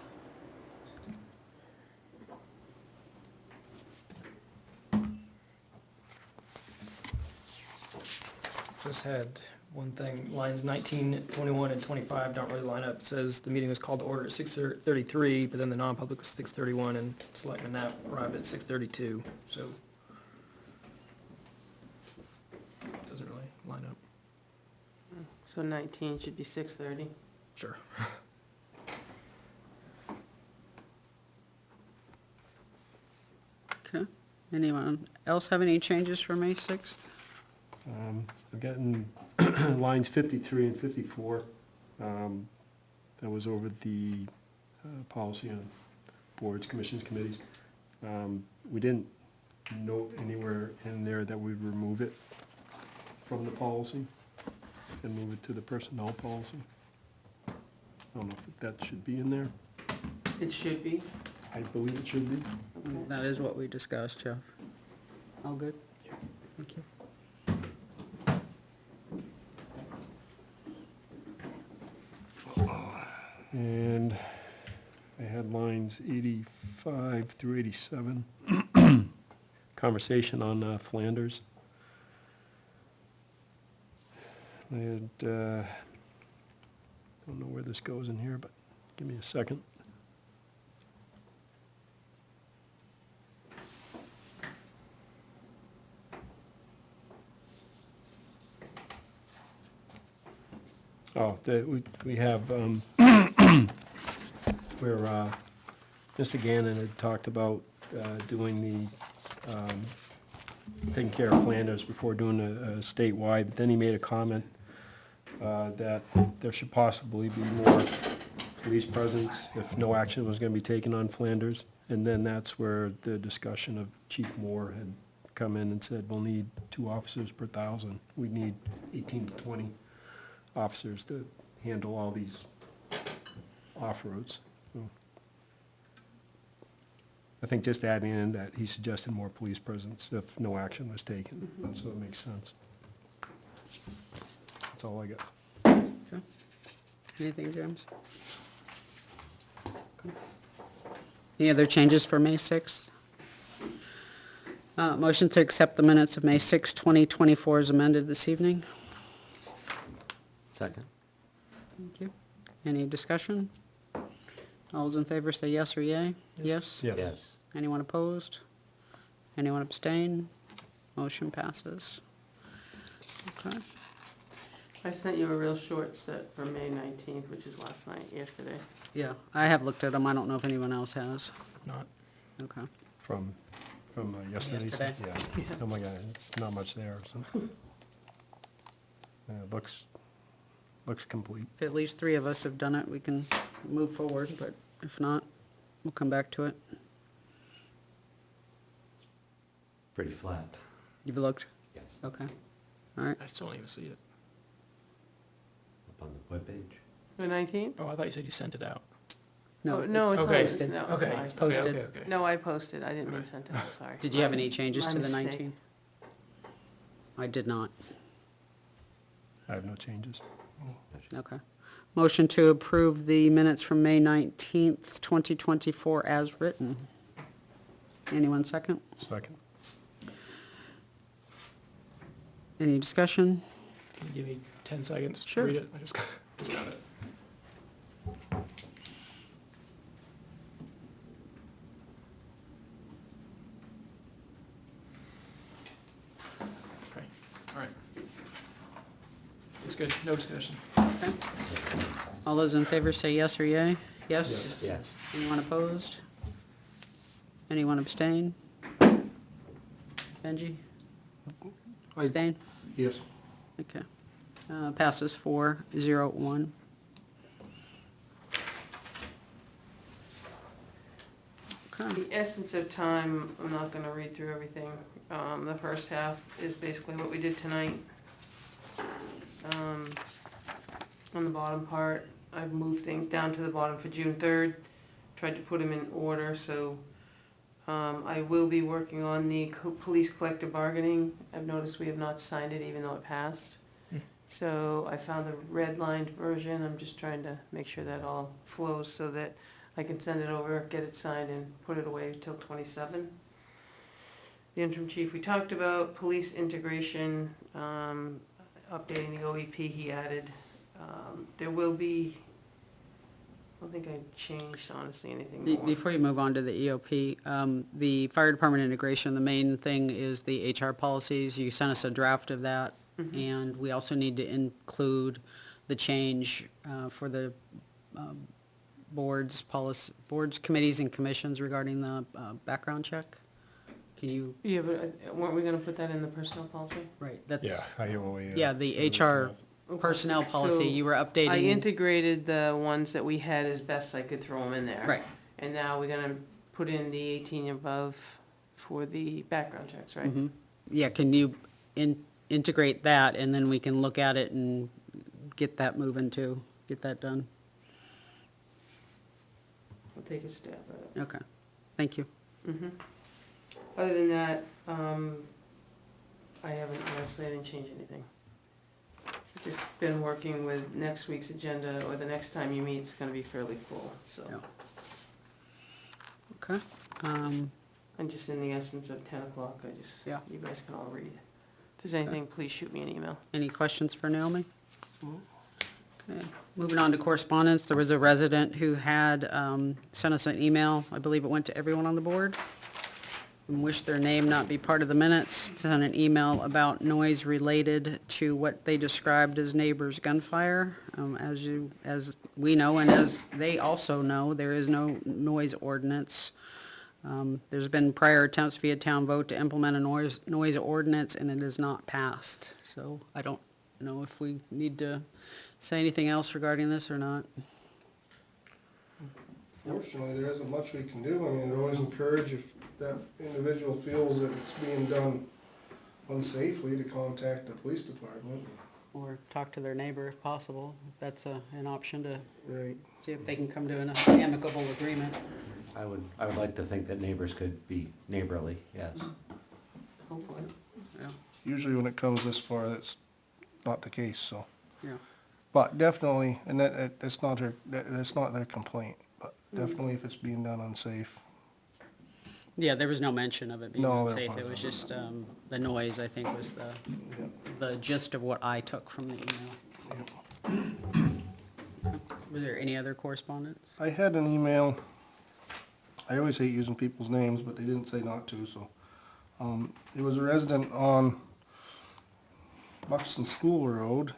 Just had one thing, lines 19, 21, and 25 don't really line up. It says the meeting was called to order at 6:33, but then the non-public was 6:31, and Selectmen Knapp arrived at 6:32, so it doesn't really line up. So 19 should be 6:30. Sure. Okay. Anyone else have any changes for May 6th? I've gotten lines 53 and 54. That was over the policy on boards, commissions, committees. We didn't note anywhere in there that we'd remove it from the policy and move it to the personnel policy. I don't know if that should be in there. It should be. I believe it should be. That is what we discussed, Jeff. All good? Thank you. And I had lines 85 through 87. Conversation on Flanders. I had, don't know where this goes in here, but give me a second. Oh, we have, where Mr. Gannon had talked about doing the, taking care of Flanders before doing a statewide, but then he made a comment that there should possibly be more police presence if no action was going to be taken on Flanders. And then that's where the discussion of Chief Moore had come in and said, we'll need 2 officers per 1,000. We need 18 to 20 officers to handle all these off-roads. So I think just adding in that he suggested more police presence if no action was taken, so it makes sense. That's all I got. Okay. Anything, James? Okay. Any other changes for May 6th? Motion to accept the minutes of May 6, 2024 as amended this evening. Second? Thank you. Any discussion? All those in favor say yes or yay? Yes? Yes. Anyone opposed? Anyone abstain? Motion passes. Okay. I sent you a real short set for May 19th, which is yesterday. Yeah, I have looked at them. I don't know if anyone else has. Not, Okay. From yesterday's? Yesterday. Yeah. Oh my God, it's not much there, so. Yeah, it looks complete. If at least 3 of us have done it, we can move forward, but if not, we'll come back to it. Pretty flat. You've looked? Yes. Okay. All right. I still don't even see it. Up on the webpage. The 19th? Oh, I thought you said you sent it out. Oh, no, it's Okay. posted. No, Okay, sorry. It's posted. okay, okay. No, I posted. I didn't mean sent it out, sorry. Did you have any changes My to the mistake. 19th? I did not. I have no changes. Okay. Motion to approve the minutes from May 19th, 2024 as written. Anyone second? Second. Any discussion? Can you give me 10 seconds Sure. to read it? I just got it. Okay, all right. It's good, no discussion. Okay. All those in favor say yes or yay? Yes? Yes. Anyone opposed? Anyone abstain? Benji? Abstain? Yes. Okay. Passes 4-0-1. Okay. The essence of time, I'm not gonna read through everything. The first half is basically what we did tonight. On the bottom part, I've moved things down to the bottom for June 3rd, tried to put them in order, so I will be working on the police collective bargaining. I've noticed we have not signed it even though it passed. So I found the red-lined version. I'm just trying to make sure that all flows so that I can send it over, get it signed, and put it away till 27. The interim chief, we talked about police integration, updating the OEP he added. There will be, I don't think I changed honestly anything more. Before you move on to the EOP, the fire department integration, the main thing is the HR policies. You sent us a draft of that, and we also need to include the change for the boards, committees, and commissions regarding the background check. Can you? Yeah, but weren't we gonna put that in the personnel policy? Right, that's. Yeah, Yeah, the HR personnel policy, you were updating. I integrated the ones that we had as best I could throw them in there. Right. And now we're gonna put in the 18 and above for the background checks, right? Mhm. Yeah, can you integrate that, and then we can look at it and get that moving too, get that done? We'll take a stab at it. Okay, thank you. Other than that, I didn't change anything. I've just been working with next week's agenda, or the next time you meet, it's gonna be fairly full, so. Yeah. Okay, And just in the essence of 10 o'clock, Yeah. you guys can all read. If there's anything, please shoot me an email. any questions for Naomi? Okay, moving on to correspondence, there was a resident who had sent us an email, I believe it went to everyone on the board, and wished their name not be part of the minutes, sent an email about noise related to what they described as neighbors' gunfire. As we know, and as they also know, there is no noise ordinance. There's been prior attempts via town vote to implement a noise ordinance, and it is not passed. So I don't know if we need to say anything else regarding this or not. Fortunately, there isn't much we can do. I mean, I'd always encourage if that individual feels that it's being done unsafely to contact the police department. Or talk to their neighbor if possible, if that's an option to Right. see if they can come to an amicable agreement. I would like to think that neighbors could be neighborly, yes. Hopefully. Usually when it comes this far, that's not the case, so. Yeah. But definitely, and that's not that's not their complaint, but definitely if it's being done unsafe. Yeah, there was no mention of it being No, there unsafe. It was wasn't. just the noise, I think, was the gist of what I took from the email. Was there any other correspondence? I had an email, I always hate using people's names, but they didn't say not to, so. It was a resident on Buxton School Road,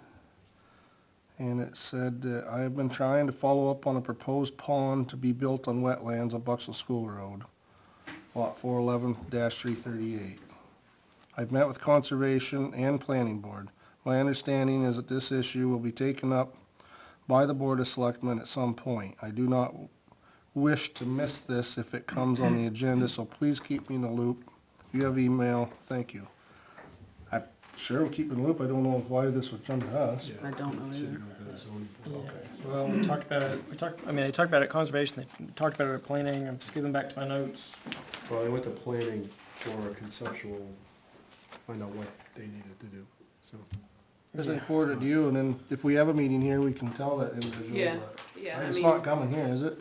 and it said, I have been trying to follow up on a proposed pond to be built on wetlands on Buxton School Road, lot 411-338. I've met with Conservation and Planning Board. My understanding is that this issue will be taken up by the Board of Selectmen at some point. I do not wish to miss this if it comes on the agenda, so please keep me in the loop. If you have email, thank you. I sure will keep in the loop. I don't know why this would come to us. I don't know either. Well, we talked about it, they talked about it at conservation, they talked about it at planning, I'm just giving back to my notes. Well, I went to planning for a conceptual, find out what they needed to do, so. As I forwarded to you, and then if we have a meeting here, we can tell that individual. Yeah, but yeah, I It's mean- not coming here, is it?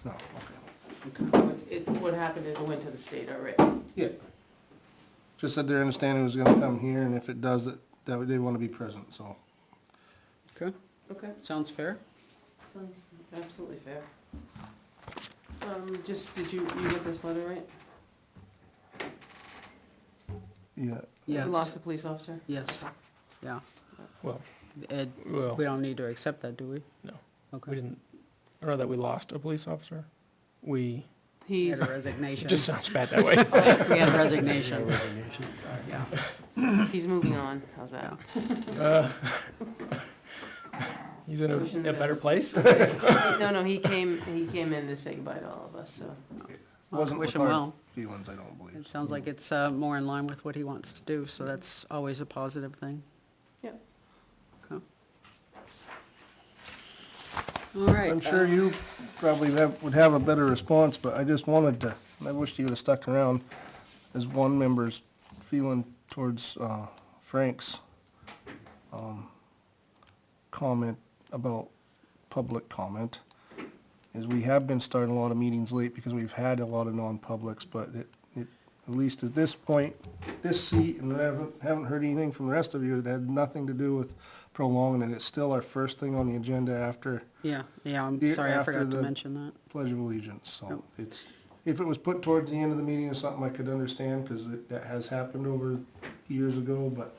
No, okay. What happened is it went to the state already. Yeah. Just that their understanding was gonna come here, and if it does, that they wanna be present, so. Okay, Okay, sounds fair. sounds absolutely fair. Did you get this letter right? Yeah. Yes. You lost a police officer? Yes, yeah. Well, Ed, well, we don't need to accept that, do we? no, Okay. we didn't, I don't know that we lost a police officer. We, We He's, had a resignation. it just sounds bad that way. We had a resignation. Yeah. he's moving on, how's that? He's in a better place. No, he came in to say goodbye to all of us, so. It wasn't Wish with him our well. feelings, I don't believe. It sounds like it's more in line with what he wants to do, so that's always a positive thing. Yep. Okay. All right. I'm sure you probably would have a better response, but I just wanted to, I wish you would've stuck around as one member's feeling towards, Frank's, comment about public comment, is we have been starting a lot of meetings late because we've had a lot of non-publics, but it, at least at this point, this seat, and I haven't heard anything from the rest of you that had nothing to do with prolonging it. It's still our first thing on the agenda after Yeah, I'm Yeah, sorry, I after forgot to the- mention that. Pledge of Allegiance, Yep. so it's, if it was put towards the end of the meeting or something, I could understand, because that has happened over years ago, but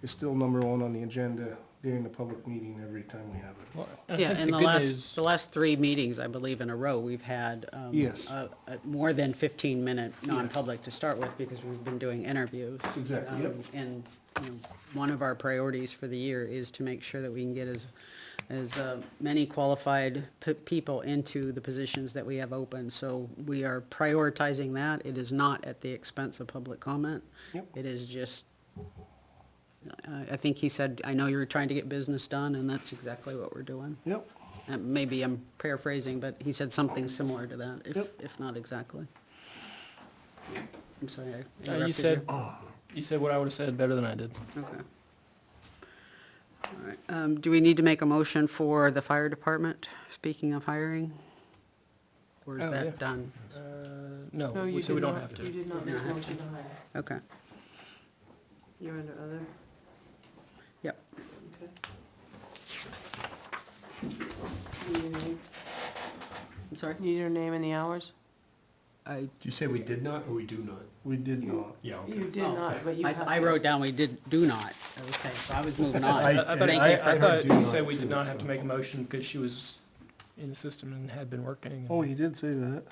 it's still number one on the agenda during the public meeting every time we have it. Well, I Yeah, think in the the good last, news- the last 3 meetings, I believe, in a row, we've had Yes. more than 15-minute non-public to start with, because we've been doing interviews. Exactly, yep. And, you know, one of our priorities for the year is to make sure that we can get as many qualified people into the positions that we have open. So we are prioritizing that. It is not at the expense of public comment. Yep. It is just, I think he said, I know you're trying to get business done, and that's exactly what we're doing. Yep, Maybe I'm paraphrasing, but he said something similar to that, Yep. if not exactly. I'm sorry, I You interrupted said, you said what I would've said better than I did. Okay. All right, do we need to make a motion for the fire department, speaking of hiring? Or is Oh, yeah. that done? No, No, we you said did we don't not, have you to. did not make a motion to hire. Okay, You're under other, yep. okay. Need your name- I'm sorry? Need your name and the hours? I, Did you say we did not, or we do not? we did not. Yeah, okay. You did not, but you have. I wrote down we do not. Okay, so I was moving on. I- I Thank you I for- heard thought do you not, said we too. did not have to make a motion because she was in the system and had been working. and- Oh, he did say that.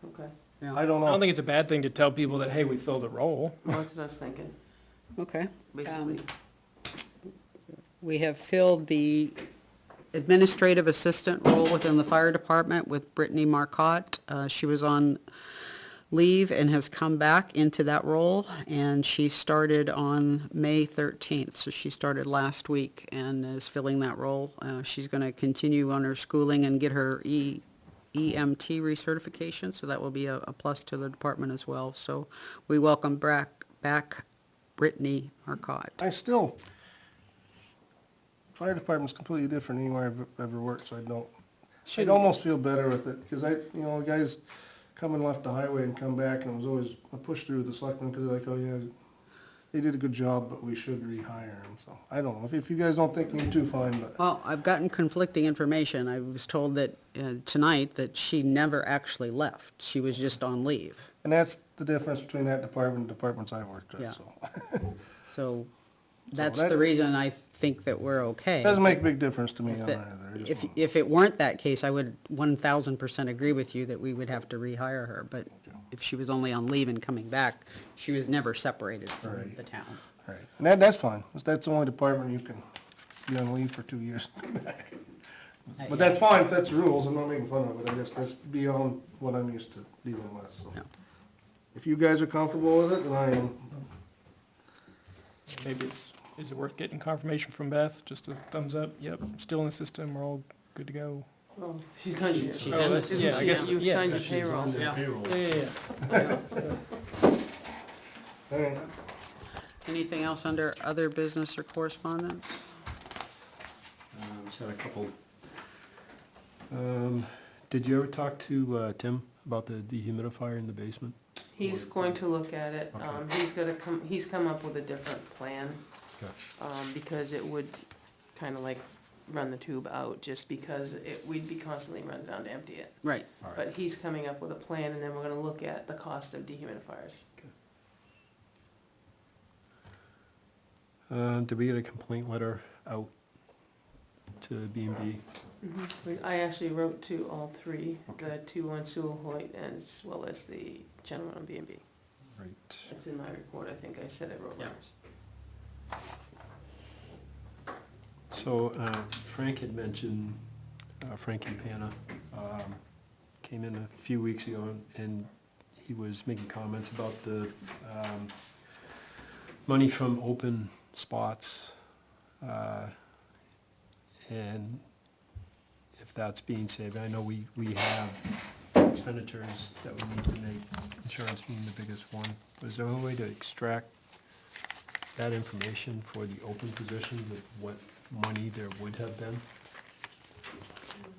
Okay, Yeah. I don't I don't know. think it's a bad thing to tell people that, hey, we filled a role. well, that's what I was thinking, Okay. basically. We have filled the administrative assistant role within the fire department with Brittany Marcotte. She was on leave and has come back into that role, and she started on May 13th, so she started last week and is filling that role. She's going to continue on her schooling and get her EMT recertification, so that will be a plus to the department as well. So we welcome back Brittany Marcotte. Fire department's completely different anywhere I've ever worked, so I'd almost feel better with it, because guys come and left the highway and come back, and it was always a push through the selectmen, because they're like, oh yeah, they did a good job, but we should rehire them, so, I don't know, if you guys don't think me too, fine, but. Well, I've gotten conflicting information. I was told that tonight that she never actually left. She was just on leave. And that's the difference between that department and departments I worked Yeah. with, so. So that's that- the reason I think that we're okay. Doesn't make a big difference to me on If either. it- I just If, wanna- if it weren't that case, I would 1,000% agree with you that we would have to rehire her. But if she was only on leave and coming back, she was never separated from Right. the town. Right, and that's fine, that's the only department you can be on leave for 2 years. But that's fine if that's the rules, I'm not making fun of it, I guess that's beyond what I'm used to dealing with, so. Yeah. If you guys are comfortable with it, then I am. Maybe is it worth getting confirmation from Beth? Just a thumbs up, yep, still in the system, we're all good to go. Well, she's done your, She's in the- isn't yeah, I she? guess- You've yeah, signed your She's on payroll. their Yeah. payroll. Yeah. All right. Anything else under other business or correspondence? Just had a couple. Did you ever talk to Tim about the dehumidifier in the basement? He's going to look at it, Okay. he's come up with a different plan, Okay. because it would kinda like run the tube out, just because we'd be constantly running down to empty it. Right. All right. But he's coming up with a plan, and then we're gonna look at the cost of dehumidifiers. Did we get a complaint letter out to B&B? I actually wrote to all three, Okay. the two on Sewell Hoyt as well as the gentleman on B&B. Right. It's in my report, I think I said I wrote Yeah. letters. So Frank had mentioned, Frank Campana came in a few weeks ago and he was making comments about the money from open spots and if that's being saved. I know we have expenditures that we need to make, insurance being the biggest one. Was there a way to extract that information for the open positions of what money there would have been?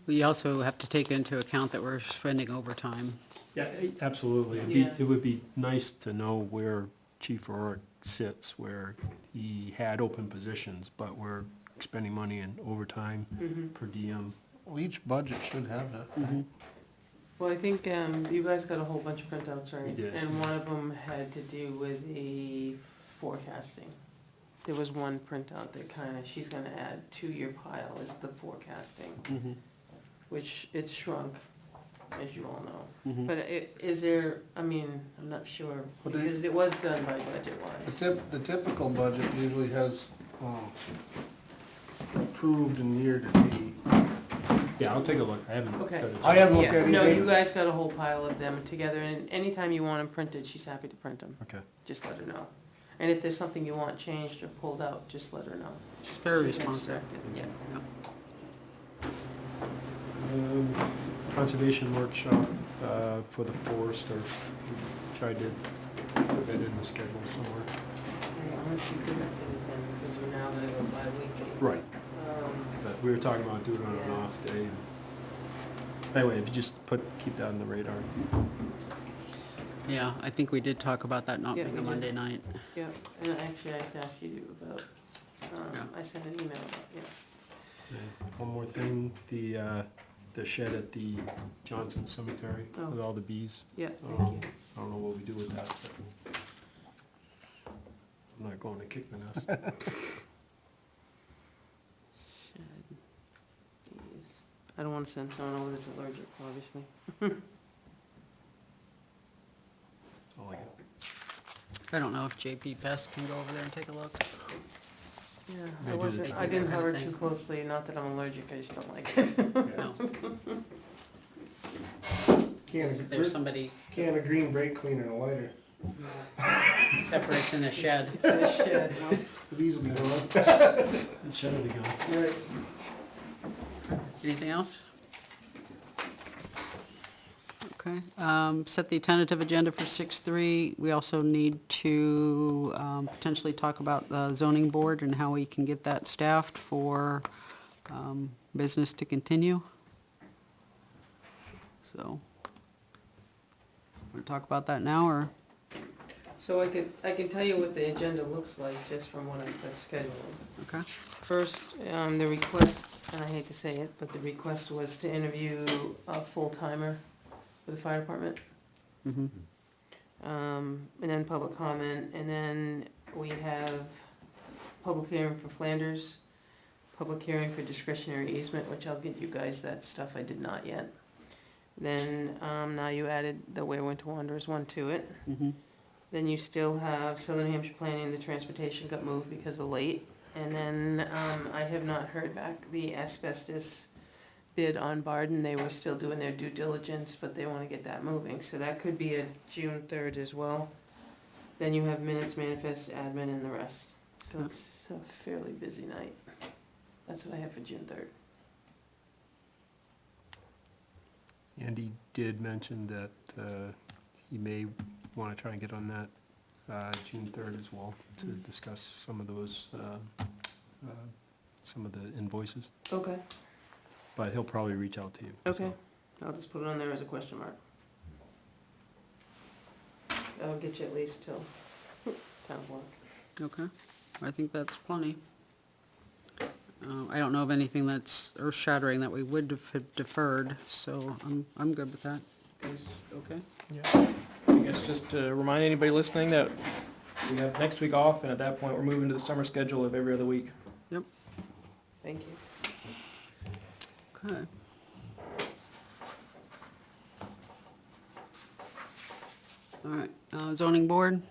We also have to take into account that we're spending overtime. Yeah, absolutely. Yeah. It would be nice to know where Chief O'Rourke sits, where he had open positions, but we're spending money in overtime per diem. Well, each budget should have that. Well, I think you guys got a whole bunch of printouts, right? We did. And one of them had to do with the forecasting. There was one printout that she's gonna add to your pile is the forecasting, which it's shrunk, as you all know. But is there, I'm not sure, But because it was done by budget-wise. The typical budget usually has, approved in year to date. Yeah, I'll take a look. I haven't. Okay. got a I haven't chance. looked at No, anything. you guys got a whole pile of them together, and anytime you want them printed, she's happy to print them. Okay. Just let her know. And if there's something you want changed or pulled out, just let her know. She's very She can responsive. extract it, yeah. Conservation workshop for the forester. We tried to put that in the schedule somewhere. Unless you didn't fit it in, because we're now gonna go bi-weekly. Right. But we were talking about doing it on an off day. Anyway, if you just keep that on the radar. Yeah, I think we did talk about that not Yeah, being we a did. Monday night. Yeah, and actually I have to ask you about, Yeah. I sent an email about, And one more thing, the shed at the Johnson Cemetery with all the bees. yeah, I thank you. don't know what we do with that, but I'm not going to kick the nest. Shed. Bees. I don't wanna send someone over that's allergic, obviously. That's all I got. I don't know if JP Pest can go over there and take a look. Yeah, They I do wasn't, the- I didn't that hover kind of too thing. closely, not that I'm allergic, I just don't like it. No. There's somebody Can of green brake cleaner and a lighter. separates in a shed. It's in a shed, huh? The bees will be gone. It should be gone. Right. Anything else? Okay, set the tentative agenda for 6:3. We also need to potentially talk about the zoning board and how we can get that staffed for business to continue. So, want to talk about that now, or? So I can tell you what the agenda looks like just from what I've scheduled. Okay. First, the request, and I hate to say it, but the request was to interview a full-timer for the fire department. Mhm. And then public comment, and then we have public hearing for Flanders, public hearing for discretionary easement, which I'll get you guys that stuff, I did not yet. Then, now you added the Where Winter Wanderers one to it. Mhm. Then you still have Southern Hampshire Planning, the transportation got moved because of late. And then, I have not heard back the asbestos bid on Barden, they were still doing their due diligence, but they wanna get that moving, so that could be a June 3rd as well. Then you have minutes, manifest, admin, and the rest, so it's a fairly busy night. That's what I have for June 3rd. Andy did mention that he may want to try and get on that June 3rd as well, to discuss some of those, some of the invoices. Okay. But he'll probably reach out to you. so. Okay, I'll just put it on there as a question mark. That'll get you at least till 10 o'clock. Okay, I think that's plenty. I don't know of anything that's earth-shattering that we would have deferred, so I'm good with that. Guys, okay? Yeah. I guess just to remind anybody listening that we have next week off, and at that point, we're moving to the summer schedule of every other week. Yep. Thank you. Okay. All right, zoning board,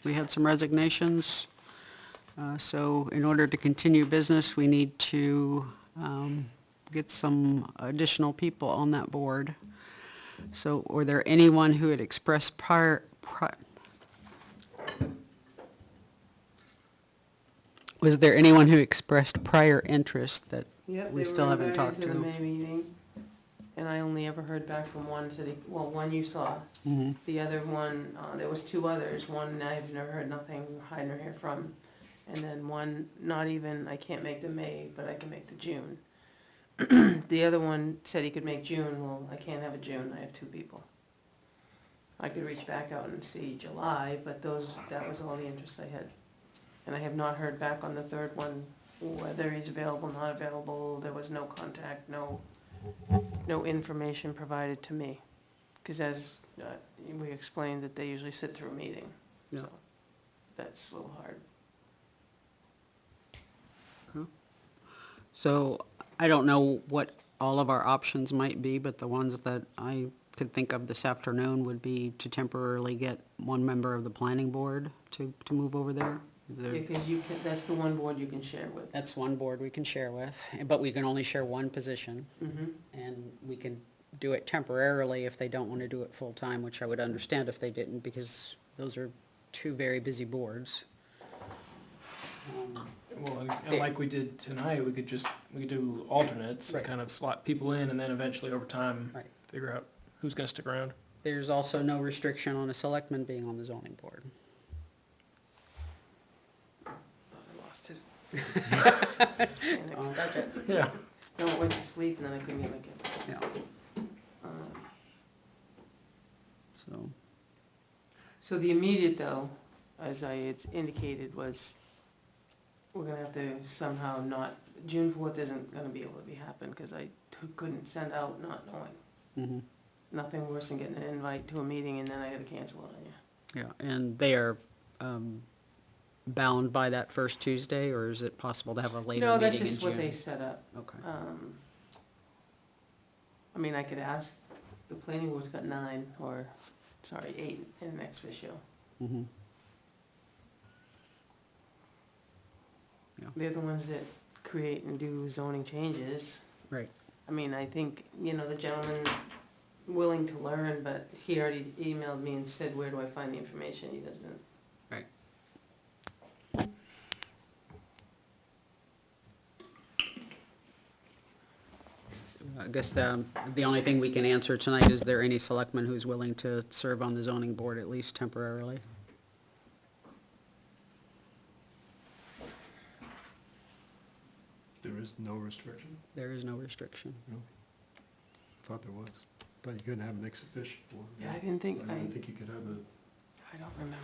we had some resignations. So in order to continue business, we need to get some additional people on that board. So were there anyone who had expressed was there anyone who expressed prior interest that Yep, we they still were haven't invited talked to the to? May meeting, and I only ever heard back from one city, well, one you saw. Mhm. The other one, there was two others, one I've never heard nothing, hide nor hear from. And then one, not even, I can't make the May, but I can make the June. The other one said he could make June, well, I can't have a June, I have two people. I could reach back out and see July, but that was all the interest I had. And I have not heard back on the third one, whether he's available, not available, there was no contact, no information provided to me. Because as we explained, that they usually sit through a meeting, Yeah. so that's a little hard. So I don't know what all of our options might be, but the ones that I could think of this afternoon would be to temporarily get one member of the planning board to move over there. Is there- Because that's the one board you can share with. That's one board we can share with, but we can only share one position, Mm-hmm. and we can do it temporarily if they don't want to do it full-time, which I would understand if they didn't, because those are two very busy boards. Well, and like we did tonight, we could do alternates, Right. kind of slot people in, and then eventually over time, Right. figure out who's gonna stick around. There's also no restriction on a selectman being on the zoning board. Thought I lost it. Panicked. Yeah. No, I went to sleep and then I couldn't get back in. Yeah, so, So the immediate though, as I had indicated, was we're gonna have to somehow not, June 4th isn't gonna be able to happen because I couldn't send out not knowing. mhm. Nothing worse than getting an invite to a meeting and then I gotta cancel it on you. Yeah, and they are bound by that first Tuesday, or is it possible to have a later meeting No, in that's June? just what they set up. Okay, I mean, I could ask, the planning board's got 8 in ex officio. mhm. Yeah, They're the ones that create and do zoning changes. right, I mean, I think, the gentleman willing to learn, but he already emailed me and said, where do I find the information? He doesn't. right. I guess the only thing we can answer tonight, is there any selectman who's willing to serve on the zoning board, at least temporarily? There is no restriction? There is no restriction. Thought there was. Thought you couldn't have an ex officio one. Yeah, I didn't think, I didn't think you could have a, I don't remember.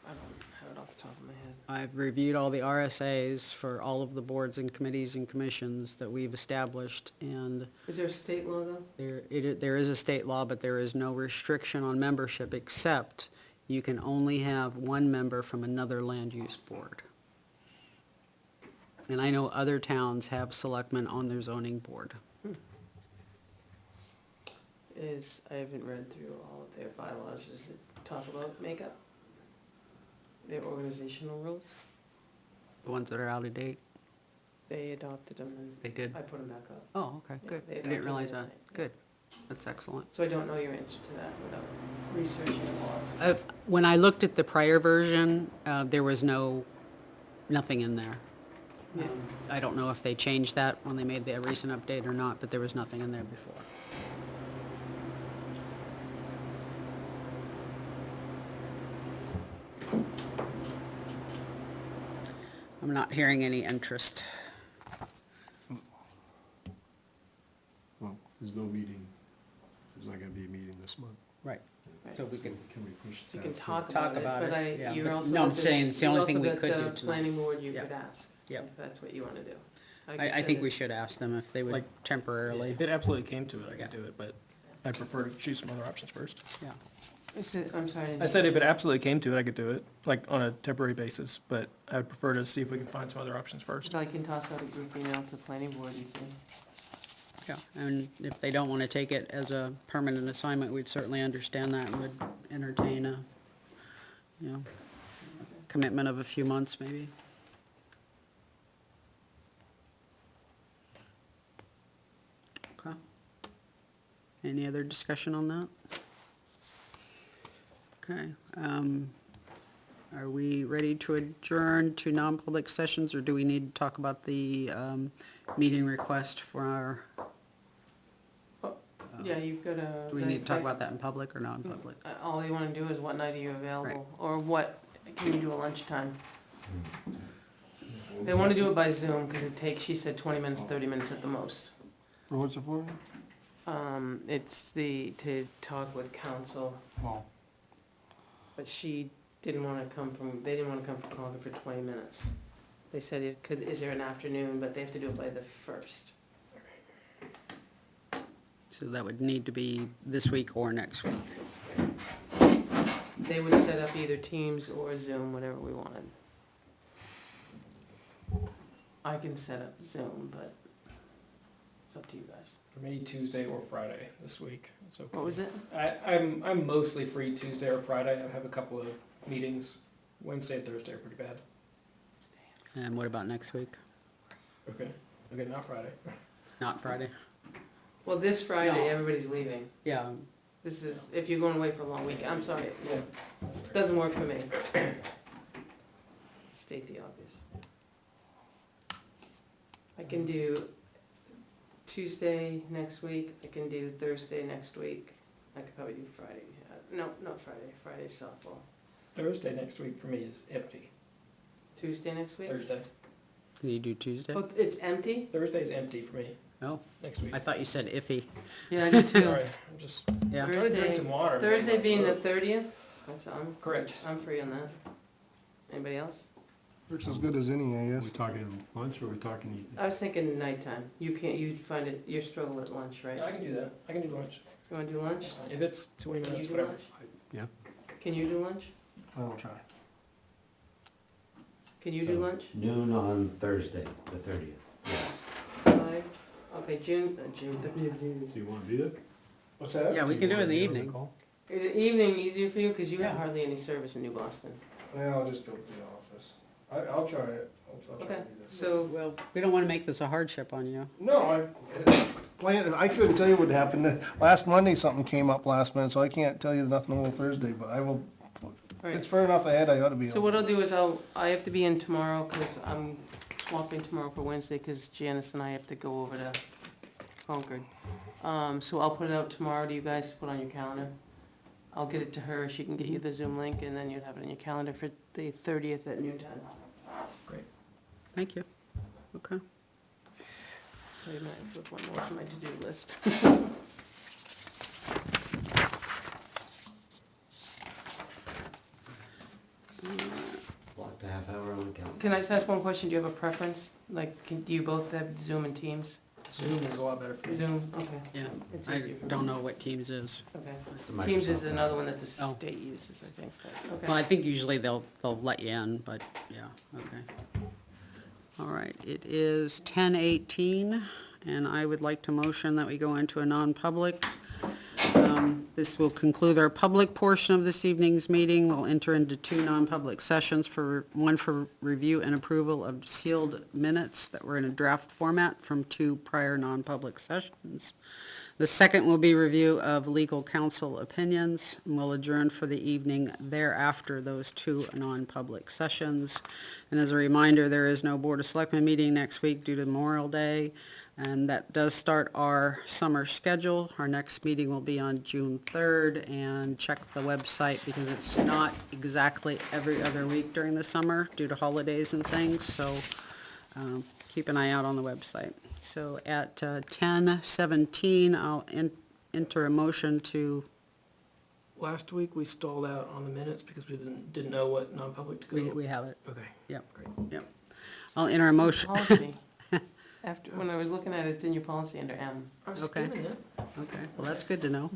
I don't have it off the top of my head. I've reviewed all the RSAs for all of the boards and committees and commissions that we've established, and Is there a state law though? there is a state law, but there is no restriction on membership, except you can only have one member from another land use board. And I know other towns have selectmen on their zoning board. I haven't read through all of their bylaws. Does it talk about makeup? Their organizational rules? The ones that are out of date? They adopted them and They did? I put them back up. Oh, okay, Yeah, good. they I didn't adopted realize that. everything. Good. That's excellent. So I don't know your answer to that without researching the laws. When I looked at the prior version, there was nothing in there. Yeah. I don't know if they changed that when they made the recent update or not, but there was nothing in there before. I'm not hearing any interest. well, there's no meeting, there's not gonna be a meeting this month. Right. Right. So we can Can we push So you that? can to- talk Talk about it, about it, yeah, but you're but- also. no, I'm at the- saying it's the only thing we you're could also do at the tonight. planning board, you Yeah. could ask. Yep. If that's what you wanna do. I think we should ask them if they would Like- temporarily, If it absolutely came to it, I Yeah. could do it, but I'd prefer to choose some other options first. yeah. I'm sorry. I said if it absolutely came to it, I could do it, like on a temporary basis, but I'd prefer to see if we can find some other options first. So I can toss out a group email to the planning board and see. Yeah, and if they don't want to take it as a permanent assignment, we'd certainly understand that and would entertain a, commitment of a few months, maybe. Okay. Any other discussion on that? Okay, are we ready to adjourn to non-public sessions, or do we need to talk about the, meeting request for our? Yeah, you've got a. Do we need to talk about that in public or non-public? All you wanna do is what night are you available, or what, can you do a lunchtime? They wanna do it by Zoom, cause it takes, she said 20 minutes, 30 minutes at the most. What's it for? It's to talk with council, Oh. but she didn't wanna they didn't wanna come from Concord for 20 minutes. They said is there an afternoon, but they have to do it by the 1st. So that would need to be this week or next week. They would set up either Teams or Zoom, whatever we wanted. I can set up Zoom, but it's up to you guys. For me, Tuesday or Friday this week, it's okay. What was it? I'm mostly free Tuesday or Friday. I have a couple of meetings. Wednesday and Thursday are pretty bad. And what about next week? Okay, not Friday. Not Friday? Well, this Friday, No. everybody's leaving. Yeah, This is, if you're going away for a long weekend, I'm sorry, Yeah. it doesn't work for me. State the obvious. I can do Tuesday next week, I can do Thursday next week, I could probably do Friday, no, not Friday, Friday's softball. Thursday next week for me is empty. Tuesday next week? Thursday. can you do Tuesday? Oh, it's empty? Thursday's empty for me Oh, next week. I thought you said iffy. Yeah, I do too. Sorry, I'm just Yeah. trying to drink some water. Thursday being the 30th, Correct. I'm free on that. Anybody else? Works as good as any, I Are guess. we talking lunch or are we talking evening? I was thinking nighttime, you find it, you struggle at lunch, right? Yeah, I can do that. I can do lunch. You wanna do lunch? If it's 20 Can you minutes, do whatever. lunch? Yeah. Can you do lunch? I will try. Can you do So, lunch? Noon on Thursday, the 30th, yes. 5? Okay, June 30th. Do you wanna be there? What's that? Yeah, we can do it in the You wanna be on evening. call? Is the evening easier for you, cause you have Yeah. hardly any service in New Boston? Yeah, I'll just go to the office. I'll try it. I'll try Okay, to be there. so, Well, we don't want to make this a hardship on you. No, I couldn't tell you what happened. Last Monday, something came up last minute, so I can't tell you nothing on Thursday, but I will, it's alright, fair enough ahead, I ought to be so able. what I'll do is I have to be in tomorrow, cause I'm swapping tomorrow for Wednesday, cause Janice and I have to go over to Concord. So I'll put it out tomorrow to you guys to put on your calendar. I'll get it to her, she can get you the Zoom link, and then you'd have it in your calendar for the 30th at noon time. Great. Thank you. Okay. Wait a minute, I flip one more to my to-do list. Blocked a half hour on the calendar. Can I just ask one question? Do you have a preference? Like, do you both have Zoom and Teams? Zoom is a lot better for me. Zoom, okay. Yeah, It's I easier for me. don't know what Teams is. Okay. a Teams is Microsoft another one that the Oh. state uses, I think, but, Well, okay. I think usually they'll let you in, but, yeah, okay. All right, it is 10:18, and I would like to motion that we go into a non-public. This will conclude our public portion of this evening's meeting. We'll enter into two non-public sessions, one for review and approval of sealed minutes that were in a draft format from two prior non-public sessions. The second will be review of legal counsel opinions, and we'll adjourn for the evening thereafter those two non-public sessions. And as a reminder, there is no Board of Selectmen meeting next week due to Memorial Day, and that does start our summer schedule. Our next meeting will be on June 3rd, and check the website because it's not exactly every other week during the summer due to holidays and things, so keep an eye out on the website. So at 10:17, I'll enter a motion to, Last week, we stalled out on the minutes because we didn't know what non-public to go. we have it, Okay, yep, great. yep. I'll enter a motion, Policy. After, when I was looking at it, it's in your policy under M. I was Okay. skimming it. okay, well, that's good to know.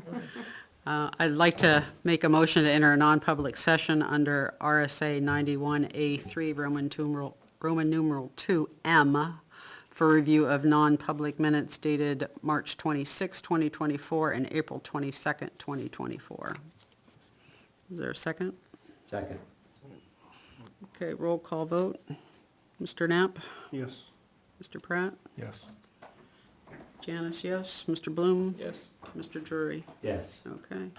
I'd like to make a motion to enter a non-public session under RSA 91A3, Roman numeral 2M, for review of non-public minutes dated March 26, 2024, and April 22nd, 2024. Is there a second? Second. Okay, roll call vote. Mr. Knapp? Yes. Mr. Pratt? Yes. Janice, yes. Mr. Bloom? Yes. Mr. Drury? Yes. Okay.